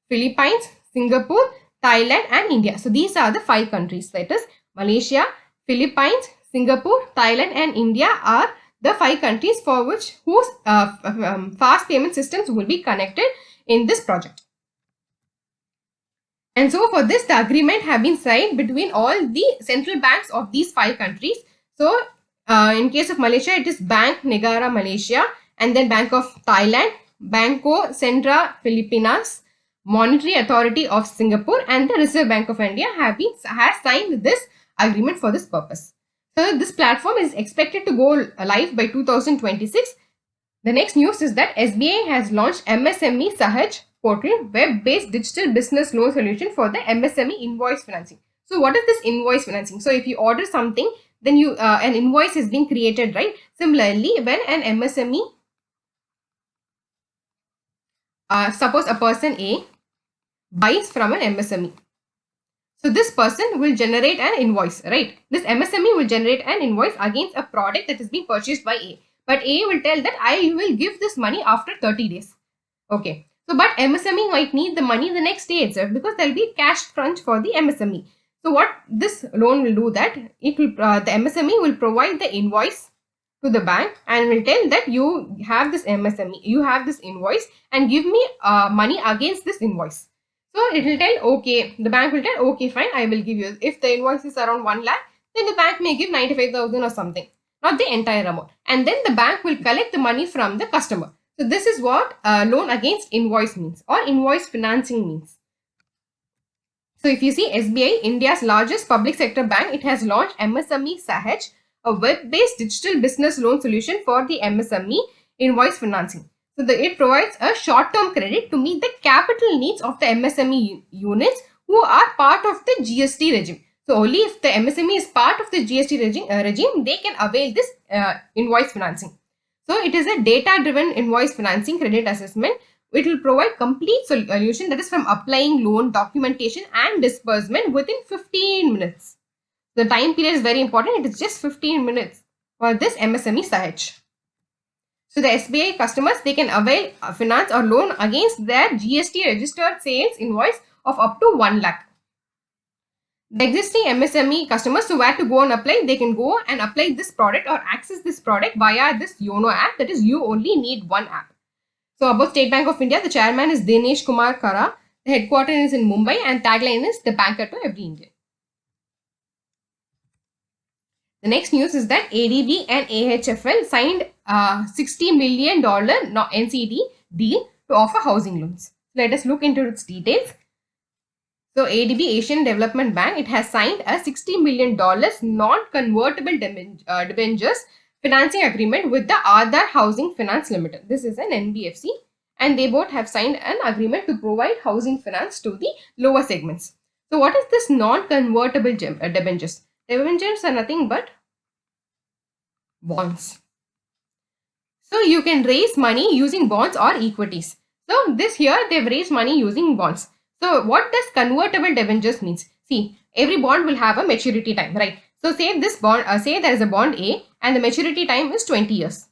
Philippines, Singapore, Thailand and India. So these are the 5 countries, that is Malaysia, Philippines, Singapore, Thailand and India are the 5 countries for which whose fast payment systems will be connected in this project. And so for this, the agreement have been signed between all the central banks of these 5 countries. So in case of Malaysia, it is Bank Negara Malaysia and then Bank of Thailand, Banco Central Filipinas, Monetary Authority of Singapore and the Reserve Bank of India has signed this agreement for this purpose. So this platform is expected to go live by 2026. The next news is that SBI has launched MSME Sahaj portal, web-based digital business loan solution for the MSME invoice financing. So what is this invoice financing? So if you order something, then you an invoice is being created, right? Similarly, when an MSME, suppose a person A buys from an MSME. So this person will generate an invoice, right? This MSME will generate an invoice against a product that is being purchased by A. But A will tell that I will give this money after 30 days. Okay. So, but MSME might need the money the next day itself because there will be cash crunch for the MSME. So, what this loan will do that it will the MSME will provide the invoice to the bank and will tell that you have this MSME, you have this invoice and give me money against this invoice. So it will tell okay, the bank will tell okay fine, I will give you. If the invoice is around 1 lakh, then the bank may give 95,000 or something, not the entire amount. And then the bank will collect the money from the customer. So this is what loan against invoice means, or invoice financing means. So if you see SBI, India's largest public sector bank, it has launched MSME Sahaj, a web-based digital business loan solution for the MSME invoice financing. So it provides a short-term credit to meet the capital needs of the MSME units who are part of the GST regime. So only if the MSME is part of the GST regime, they can avail this invoice financing. So it is a data-driven invoice financing credit assessment. It will provide complete solution, that is from applying loan, documentation and disbursement within 15 minutes. The time period is very important. It is just 15 minutes for this MSME Sahaj. So the SBI customers, they can avail finance or loan against their GST registered sales invoice of up to 1 lakh. The existing MSME customers, so where to go and apply, they can go and apply this product or access this product via this YONO app, that is you only need one app. So about State Bank of India, the chairman is Dinesh Kumar Kara, the headquarters is in Mumbai and tagline is the banker to every Indian. The next news is that ADB and AHFL signed a $60 million NCD deal to offer housing loans. Let us look into its details. So ADB, Asian Development Bank, it has signed a $60 million non-convertible debentures financing agreement with the Aadhar Housing Finance Limited. This is an NBFC and they both have signed an agreement to provide housing finance to the lower segments. So what is this non-convertible debentures? Debentures are nothing but bonds. So you can raise money using bonds or equities. So this here they've raised money using bonds. So what does convertible debentures means? See, every bond will have a maturity time, right? So say this bond, say there is a bond A and the maturity time is 20 years.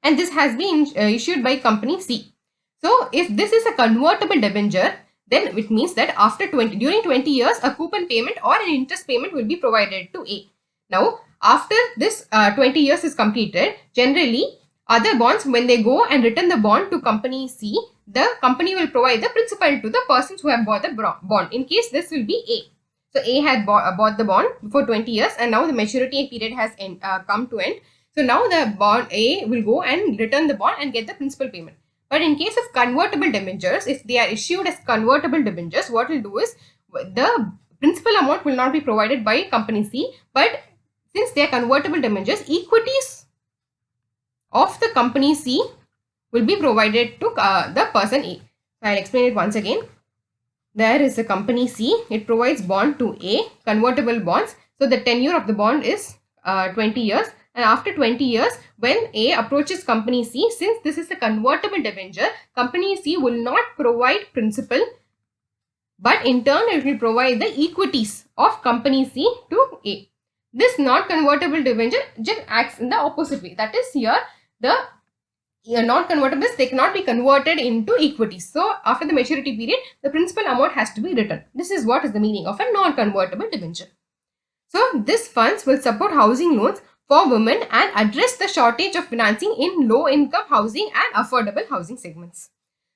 And this has been issued by company C. So if this is a convertible debenture, then it means that after during 20 years, a coupon payment or an interest payment will be provided to A. Now, after this 20 years is completed, generally other bonds, when they go and return the bond to company C, the company will provide the principal to the persons who have bought the bond. In case this will be A. So A had bought the bond for 20 years and now the maturity period has come to end. So now the bond A will go and return the bond and get the principal payment. But in case of convertible debentures, if they are issued as convertible debentures, what will do is the principal amount will not be provided by company C, but since they are convertible debentures, equities of the company C will be provided to the person A. So I'll explain it once again. There is a company C, it provides bond to A, convertible bonds. So the tenure of the bond is 20 years. And after 20 years, when A approaches company C, since this is a convertible debenture, company C will not provide principal, but in turn it will provide the equities of company C to A. This non-convertible debenture just acts in the opposite way. That is, here the non-convertibles, they cannot be converted into equities. So after the maturity period, the principal amount has to be returned. This is what is the meaning of a non-convertible debenture. So this funds will support housing loans for women and address the shortage of financing in low-income housing and affordable housing segments.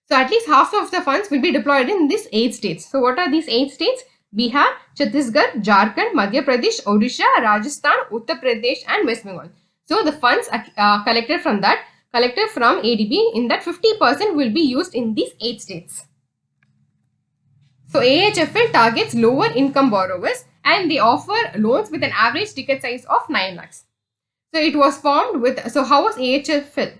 So at least half of the funds will be deployed in these 8 states. So what are these 8 states? Bihar, Chhattisgarh, Jharkhand, Madhya Pradesh, Odisha, Rajasthan, Uttar Pradesh and West Bengal. So the funds collected from ADB, in that 50% will be used in these 8 states. So AHFL targets lower income borrowers and they offer loans with an average ticket size of 9 lakhs. So it was formed with, so how was AHFL,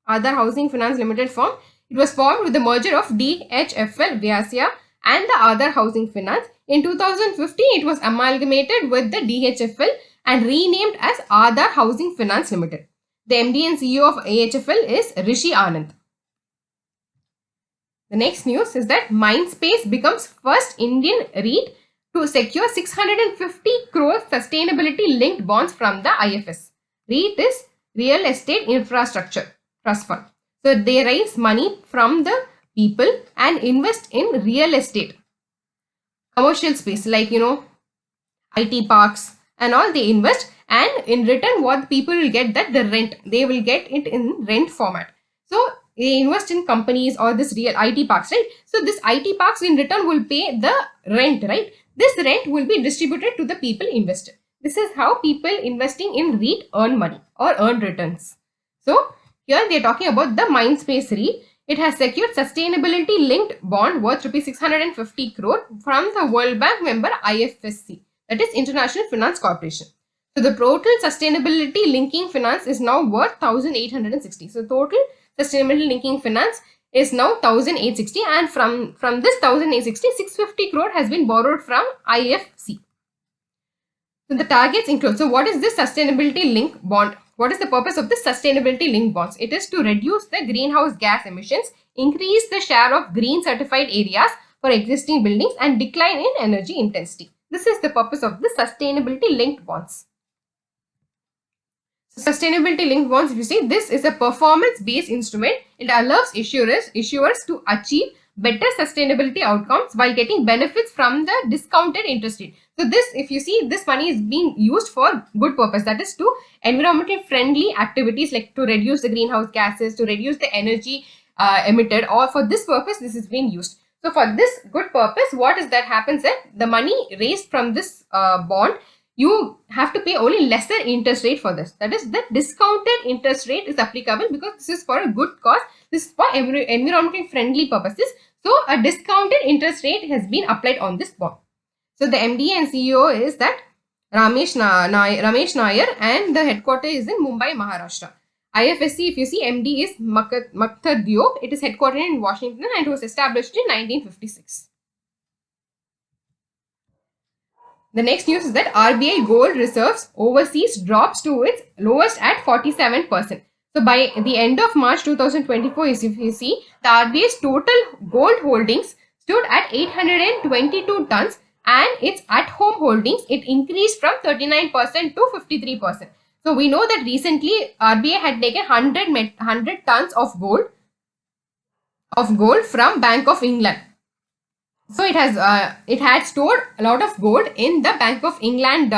Aadhar Housing Finance Limited, formed? It was formed with the merger of DHFL Vyasya and the Aadhar Housing Finance. In 2015, it was amalgamated with the DHFL and renamed as Aadhar Housing Finance Limited. The MD and CEO of AHFL is Rishi Anand. The next news is that Mindspace becomes first Indian REIT to secure 650 crore sustainability linked bonds from the IFS. REIT is Real Estate Infrastructure Trust Fund. So they raise money from the people and invest in real estate, commercial space, like IT parks and all. They invest, and in return what people will get, that the rent, they will get it in rent format. So they invest in companies or this real IT parks, right? So this IT parks in return will pay the rent, right? This rent will be distributed to the people invested. This is how people investing in REIT earn money or earn returns. So here they are talking about the Mindspace REIT. It has secured sustainability linked bond worth rupees 650 crore from the World Bank member IFSC, that is International Finance Corporation. So the total sustainability linking finance is now worth 1860. So total sustainability linking finance is now 1860, and from this 1860, 650 crore has been borrowed from IFC. So the targets include, so what is this sustainability link bond? What is the purpose of the sustainability linked bonds? It is to reduce the greenhouse gas emissions, increase the share of green certified areas for existing buildings, and decline in energy intensity. This is the purpose of the sustainability linked bonds. So sustainability linked bonds, if you see, this is a performance based instrument. It allows issuers to achieve better sustainability outcomes while getting benefits from the discounted interest rate. So this, if you see, this money is being used for good purpose, that is to environmental friendly activities, like to reduce the greenhouse gases, to reduce the energy emitted, or for this purpose this is being used. So for this good purpose, what is that happens that the money raised from this bond, you have to pay only lesser interest rate for this. That is, the discounted interest rate is applicable because this is for a good cause. This is for environmental friendly purposes. So a discounted interest rate has been applied on this bond. So the MD and CEO is that Ramesh Nair, and the headquarters is in Mumbai, Maharashtra. IFSC, if you see, MD is Maktar Diop. It is headquartered in Washington and it was established in 1956. The next news is that RBI gold reserves overseas drops to its lowest at 47%. So by the end of March 2024, if you see, the RBI's total gold holdings stood at 822 tons, and its at-home holdings, it increased from 39% to 53%. So we know that recently RBI had taken 100 tons of gold from Bank of England. So it had stored a lot of gold in the Bank of England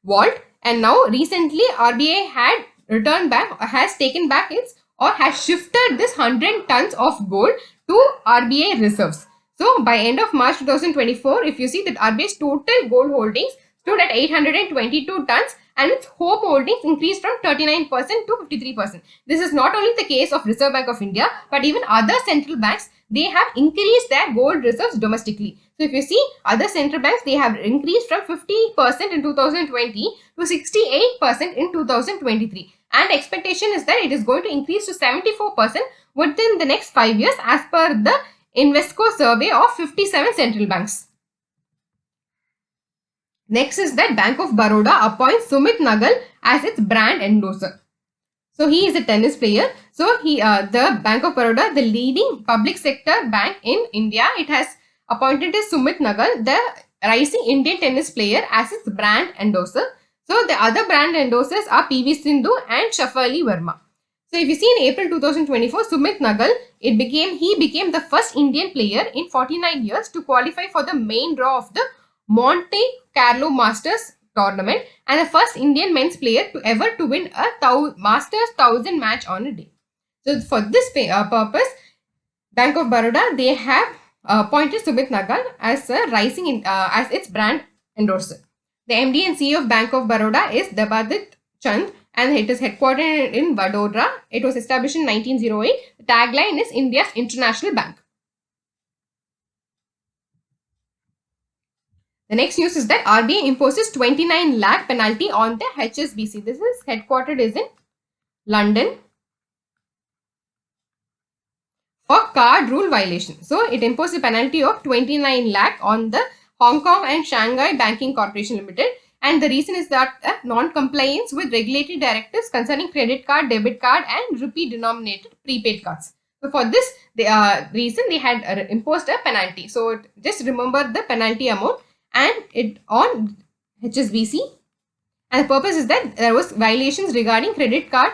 vault, and now recently RBI has taken back its, or has shifted this 100 tons of gold to RBI reserves. So by end of March 2024, if you see that RBI's total gold holdings stood at 822 tons, and its home holdings increased from 39% to 53%. This is not only the case of Reserve Bank of India, but even other central banks, they have increased their gold reserves domestically. So if you see, other central banks, they have increased from 50% in 2020 to 68% in 2023. And expectation is that it is going to increase to 74% within the next 5 years, as per the Invesco survey of 57 central banks. Next is that Bank of Baroda appoints Sumit Nagal as its brand endorser. So he is a tennis player. So the Bank of Baroda, the leading public sector bank in India, it has appointed as Sumit Nagal, the rising Indian tennis player, as its brand endorser. So the other brand endorsers are PV Sindhu and Shafali Verma. So if you see, in April 2024, Sumit Nagal, he became the first Indian player in 49 years to qualify for the main draw of the Monte Carlo Masters tournament, and the first Indian men's player to win a Masters 1000 match on a day. So for this purpose, Bank of Baroda, they have appointed Sumit Nagal as as its brand endorser. The MD and CEO of Bank of Baroda is Debadit Chand, and it is headquartered in Vadodara. It was established in 1908. The tagline is India's International Bank. The next news is that RBI imposes 29 lakh penalty on the HSBC. This is headquartered is in London for card rule violation. So it imposed a penalty of 29 lakh on the Hong Kong and Shanghai Banking Corporation Limited. And the reason is that non-compliance with regulatory directives concerning credit card, debit card and rupee denominated prepaid cards. So for this reason, they had imposed a penalty. So just remember the penalty amount and it on HSBC. And the purpose is that there was violations regarding credit card,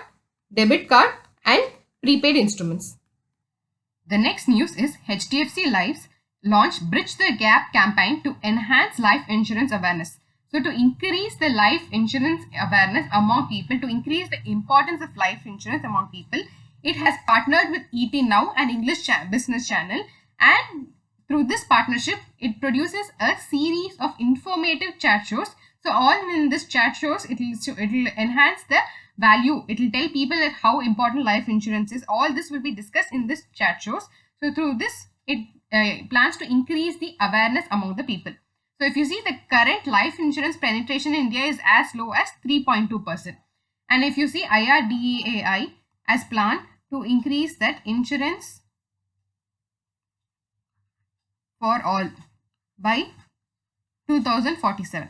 debit card and prepaid instruments. The next news is HDFC Life's launched Bridge the Gap campaign to enhance life insurance awareness. So to increase the life insurance awareness among people, to increase the importance of life insurance among people, it has partnered with ET Now, an English business channel, and through this partnership, it produces a series of informative chat shows. So all in this chat shows, it will enhance the value. It will tell people that how important life insurance is. All this will be discussed in this chat shows. So through this, it plans to increase the awareness among the people. So if you see, the current life insurance penetration in India is as low as 3.2%. And if you see, IRDAI has planned to increase that insurance for all by 2047.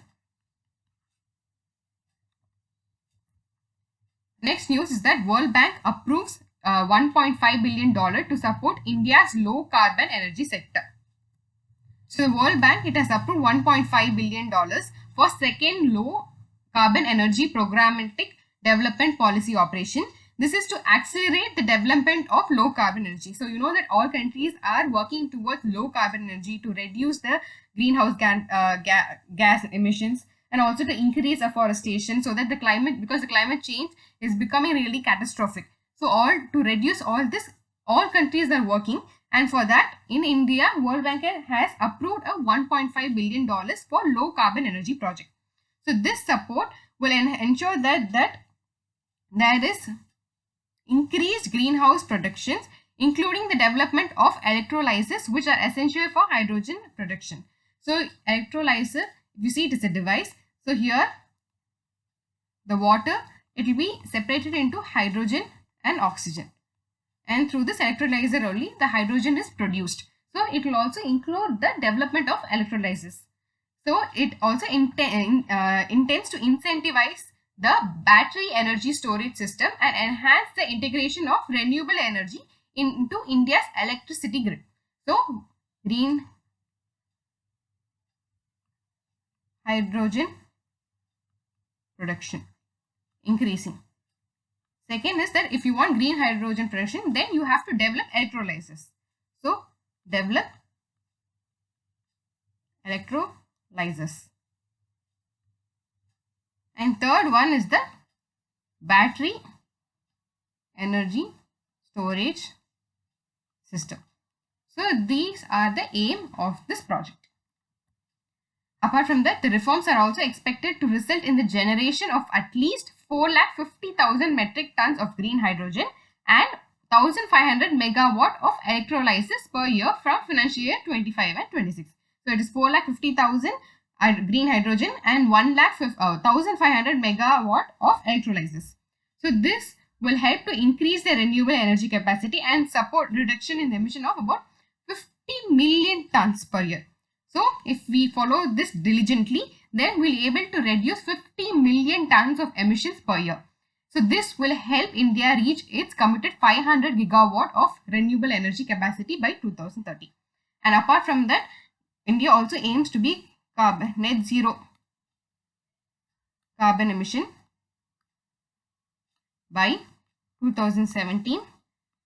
Next news is that World Bank approves $1.5 billion to support India's low carbon energy sector. So the World Bank, it has approved $1.5 billion for second low carbon energy programmatic development policy operation. This is to accelerate the development of low carbon energy. So you know that all countries are working towards low carbon energy to reduce the greenhouse gas emissions and also to increase afforestation, so that the climate, because the climate change is becoming really catastrophic. So all to reduce all this, all countries are working, and for that in India, World Bank has approved a $1.5 billion for low carbon energy project. So this support will ensure that there is increased greenhouse productions, including the development of electrolyzers, which are essential for hydrogen production. So electrolyzer, if you see, it is a device. So here the water, it will be separated into hydrogen and oxygen, and through this electrolyzer only the hydrogen is produced. So it will also include the development of electrolyzers. So it also intends to incentivize the battery energy storage system and enhance the integration of renewable energy into India's electricity grid. So green hydrogen production increasing. Second is that if you want green hydrogen production, then you have to develop electrolyzers. So develop electrolyzers. And third one is the battery energy storage system. So these are the aim of this project. Apart from that, the reforms are also expected to result in the generation of at least 450,000 metric tons of green hydrogen and 1,500 megawatt of electrolysis per year from financial year 25 and 26. So it is 450,000 green hydrogen and 1,500 megawatt of electrolysis. So this will help to increase the renewable energy capacity and support reduction in the emission of about 50 million tons per year. So if we follow this diligently, then we'll be able to reduce 50 million tons of emissions per year. So this will help India reach its committed 500 gigawatt of renewable energy capacity by 2030. And apart from that, India also aims to be net zero carbon emission by 2017,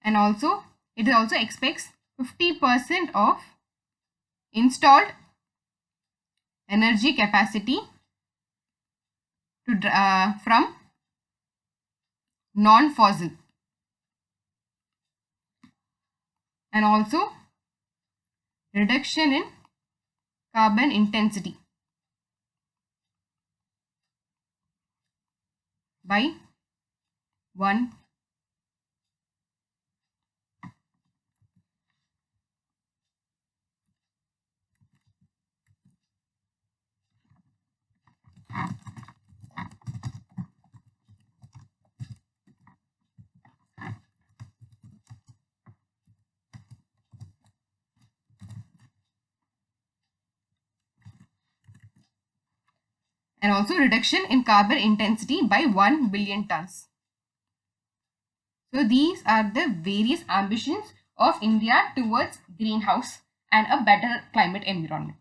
and also it also expects 50% of installed energy capacity to from non-fossil, and also reduction in carbon intensity by 1. and also reduction in carbon intensity by 1 billion tons. So these are the various ambitions of India towards greenhouse and a better climate environment.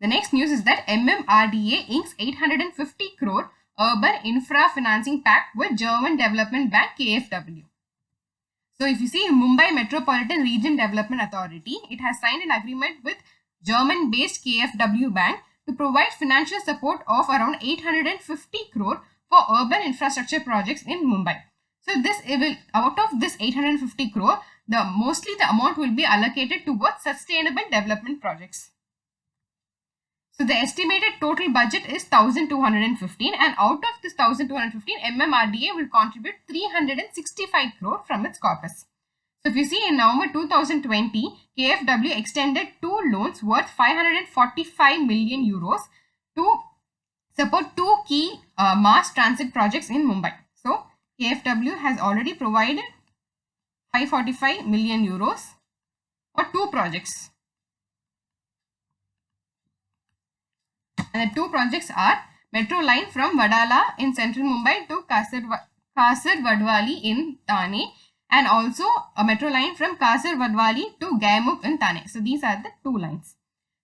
The next news is that MMRDA inks 850 crore urban infra financing pact with German development bank KfW. So if you see Mumbai Metropolitan Region Development Authority, it has signed an agreement with German-based KfW Bank to provide financial support of around 850 crore for urban infrastructure projects in Mumbai. So this will, out of this 850 crore, mostly the amount will be allocated towards sustainable development projects. So the estimated total budget is 1215, and out of this 1215, MMRDA will contribute 365 crore from its corpus. So if you see in November 2020, KfW extended 2 loans worth 545 million euros to support 2 key mass transit projects in Mumbai. So KfW has already provided 545 million euros for 2 projects. And the 2 projects are metro line from Vadala in central Mumbai to Kasaragod in Thane, and also a metro line from Kasaragod to Gaimukh in Thane. So these are the 2 lines.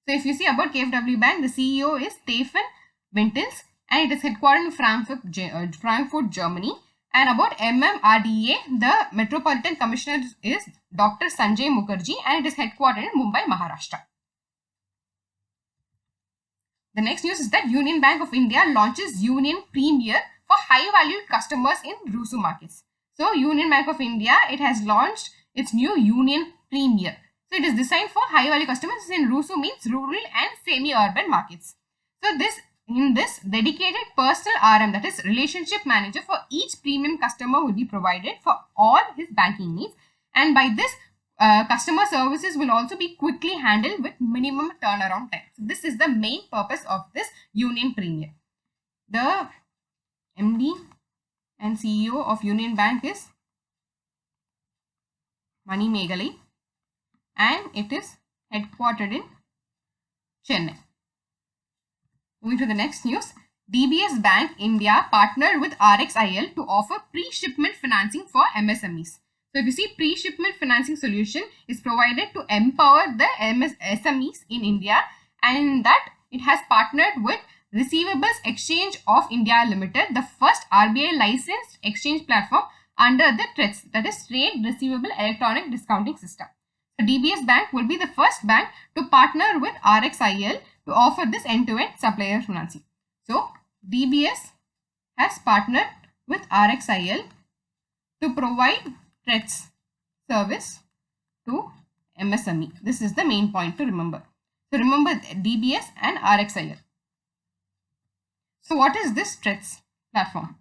So if you see about KfW Bank, the CEO is Stefan Wintels and it is headquartered in Frankfurt, Germany. And about MMRDA, the Metropolitan Commissioner is Dr. Sanjay Mukherjee and it is headquartered in Mumbai, Maharashtra. The next news is that Union Bank of India launches Union Premier for high-valued customers in RUSU markets. So Union Bank of India, it has launched its new Union Premier. So it is designed for high-value customers. In RUSU means rural and semi-urban markets. So in this dedicated personal RM, that is relationship manager for each premium customer, will be provided for all his banking needs, and by this customer services will also be quickly handled with minimum turnaround time. So this is the main purpose of this Union Premier. The MD and CEO of Union Bank is Mani Megalai and it is headquartered in Chennai. Moving to the next news, DBS Bank India partnered with RXIL to offer pre-shipment financing for MSMEs. So if you see, pre-shipment financing solution is provided to empower the SMEs in India, and in that it has partnered with Receivables Exchange of India Limited, the first RBI licensed exchange platform under the TREDS, that is Trade Receivable Electronic Discounting System. So DBS Bank will be the first bank to partner with RXIL to offer this end-to-end supplier financing. So DBS has partnered with RXIL to provide TREDS service to MSME. This is the main point to remember. So remember DBS and RXIL. So what is this TREDS platform?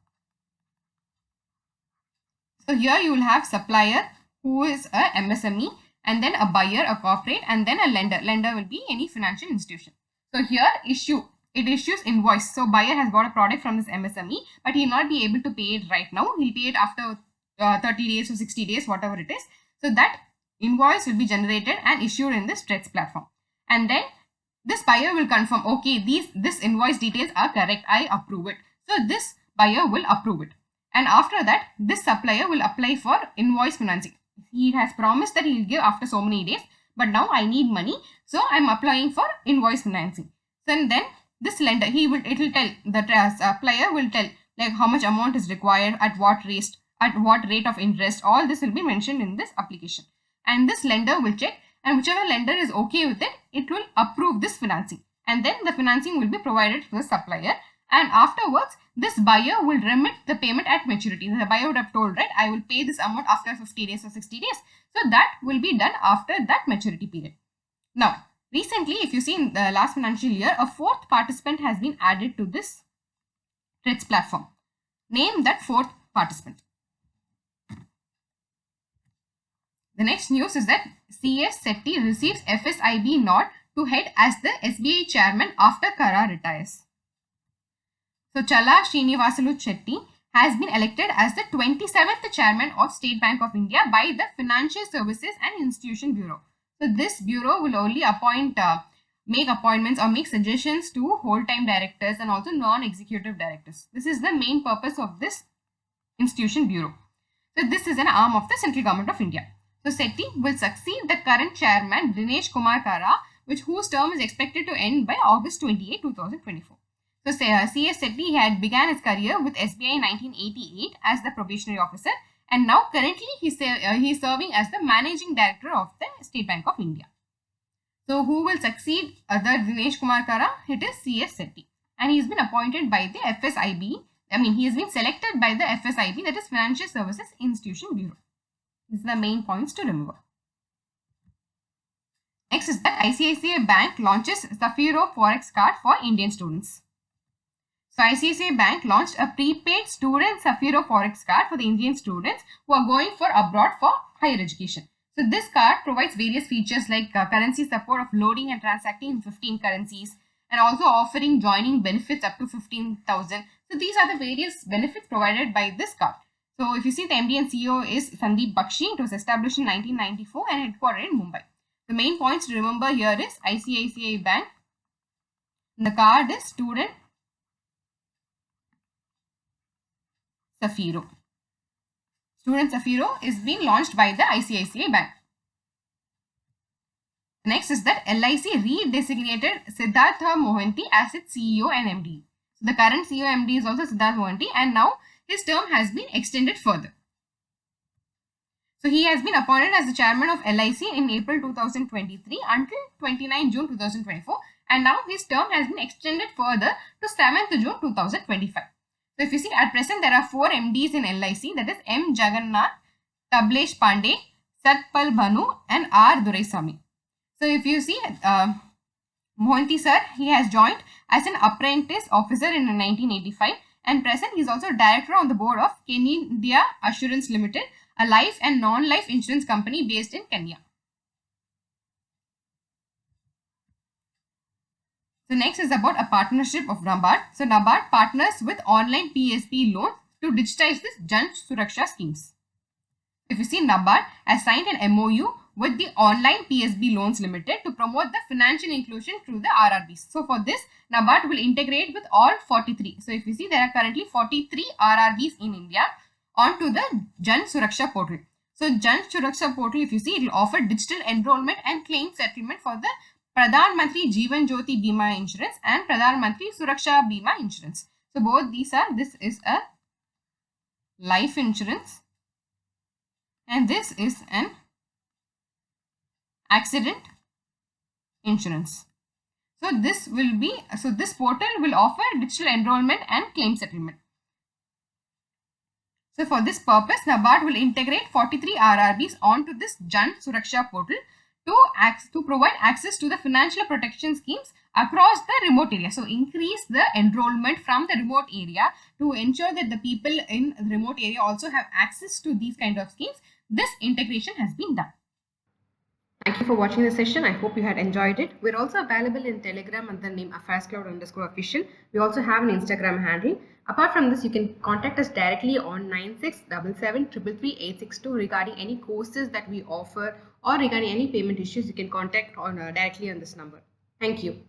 So here you will have supplier who is a MSME, and then a buyer, a corporate, and then a lender. Lender will be any financial institution. So here it issues invoice. So buyer has bought a product from this MSME, but he will not be able to pay it right now. He will pay it after 30 days or 60 days, whatever it is. So that invoice will be generated and issued in this TREDS platform. And then this buyer will confirm, okay, this invoice details are correct, I approve it. So this buyer will approve it. And after that, this supplier will apply for invoice financing. He has promised that he will give after so many days, but now I need money, so I am applying for invoice financing. So and then this lender, it will tell, the supplier will tell like how much amount is required, at what rate of interest. All this will be mentioned in this application, and this lender will check, and whichever lender is okay with it, it will approve this financing, and then the financing will be provided to the supplier, and afterwards this buyer will remit the payment at maturity. The buyer would have told, right, I will pay this amount after 50 days or 60 days. So that will be done after that maturity period. Now, recently, if you see in the last financial year, a 4th participant has been added to this TREDS platform. Name that 4th participant. The next news is that CS Setty receives FSIB nod to head as the SBI chairman after Kara retires. So Chala Srinivasalu Chetty has been elected as the 27th chairman of State Bank of India by the Financial Services and Institution Bureau. So this bureau will only appoint make appointments or make suggestions to whole-time directors and also non-executive directors. This is the main purpose of this institution bureau. So this is an arm of the central government of India. So SETI will succeed the current chairman Dinesh Kumar Kara, whose term is expected to end by August 28, 2024. So CS SETI had began his career with SBI in 1988 as the probationary officer, and now currently he is serving as the managing director of the State Bank of India. So who will succeed other Dinesh Kumar Kara? It is CS SETI, and he has been appointed by the FSIB. He has been selected by the FSIB, that is Financial Services Institution Bureau. These are the main points to remember. Next is that ICICI Bank launches Zafiro Forex card for Indian students. So ICICI Bank launched a prepaid student Zafiro Forex card for the Indian students who are going for abroad for higher education. So this card provides various features like currency support of loading and transacting in 15 currencies, and also offering joining benefits up to 15,000. So these are the various benefits provided by this card. So if you see, the MD and CEO is Sandeep Bakshi. It was established in 1994 and headquartered in Mumbai. The main points to remember here is ICICI Bank. The card is Student Zafiro. Student Zafiro is being launched by the ICICI Bank. Next is that LIC redesignated Siddhartha Mohanty as its CEO and MD. So the current CEO and MD is also Siddhartha Mohanty, and now his term has been extended further. So he has been appointed as the chairman of LIC in April 2023 until 29 June 2024, and now his term has been extended further to 7th June 2025. So if you see, at present there are 4 MDs in LIC, that is M. Jagannath, Tablesh Pandey, Satpal Bhanu, and R. Duraisamy. So if you see, Mohanty sir, he has joined as an apprentice officer in 1985, and present he is also director on the board of Kenya Assurance Limited, a life and non-life insurance company based in Kenya. So next is about a partnership of NABARD. So NABARD partners with online PSB loans to digitize this Jan Suraksha schemes. If you see, NABARD has signed an MOU with the Online PSB Loans Limited to promote the financial inclusion through the RRBs. So for this, NABARD will integrate with all 43. So if you see, there are currently 43 RRBs in India onto the Jan Suraksha portal. So Jan Suraksha portal, if you see, it will offer digital enrollment and claim settlement for the Pradhan Mantri Jeevan Jyoti Bima Insurance and Pradhan Mantri Suraksha Bima Insurance. So both these are, this is a life insurance and this is an accident insurance. So this portal will offer digital enrollment and claim settlement. So for this purpose, NABARD will integrate 43 RRBs onto this Jan Suraksha portal to provide access to the financial protection schemes across the remote area. So increase the enrollment from the remote area to ensure that the people in the remote area also have access to these kind of schemes. This integration has been done. Thank you for watching the session. I hope you had enjoyed it. We're also available in Telegram under the name AffairsCloud_official. We also have an Instagram handle. Apart from this, you can contact us directly on 9677333862 regarding any courses that we offer or regarding any payment issues. You can contact directly on this number. Thank you.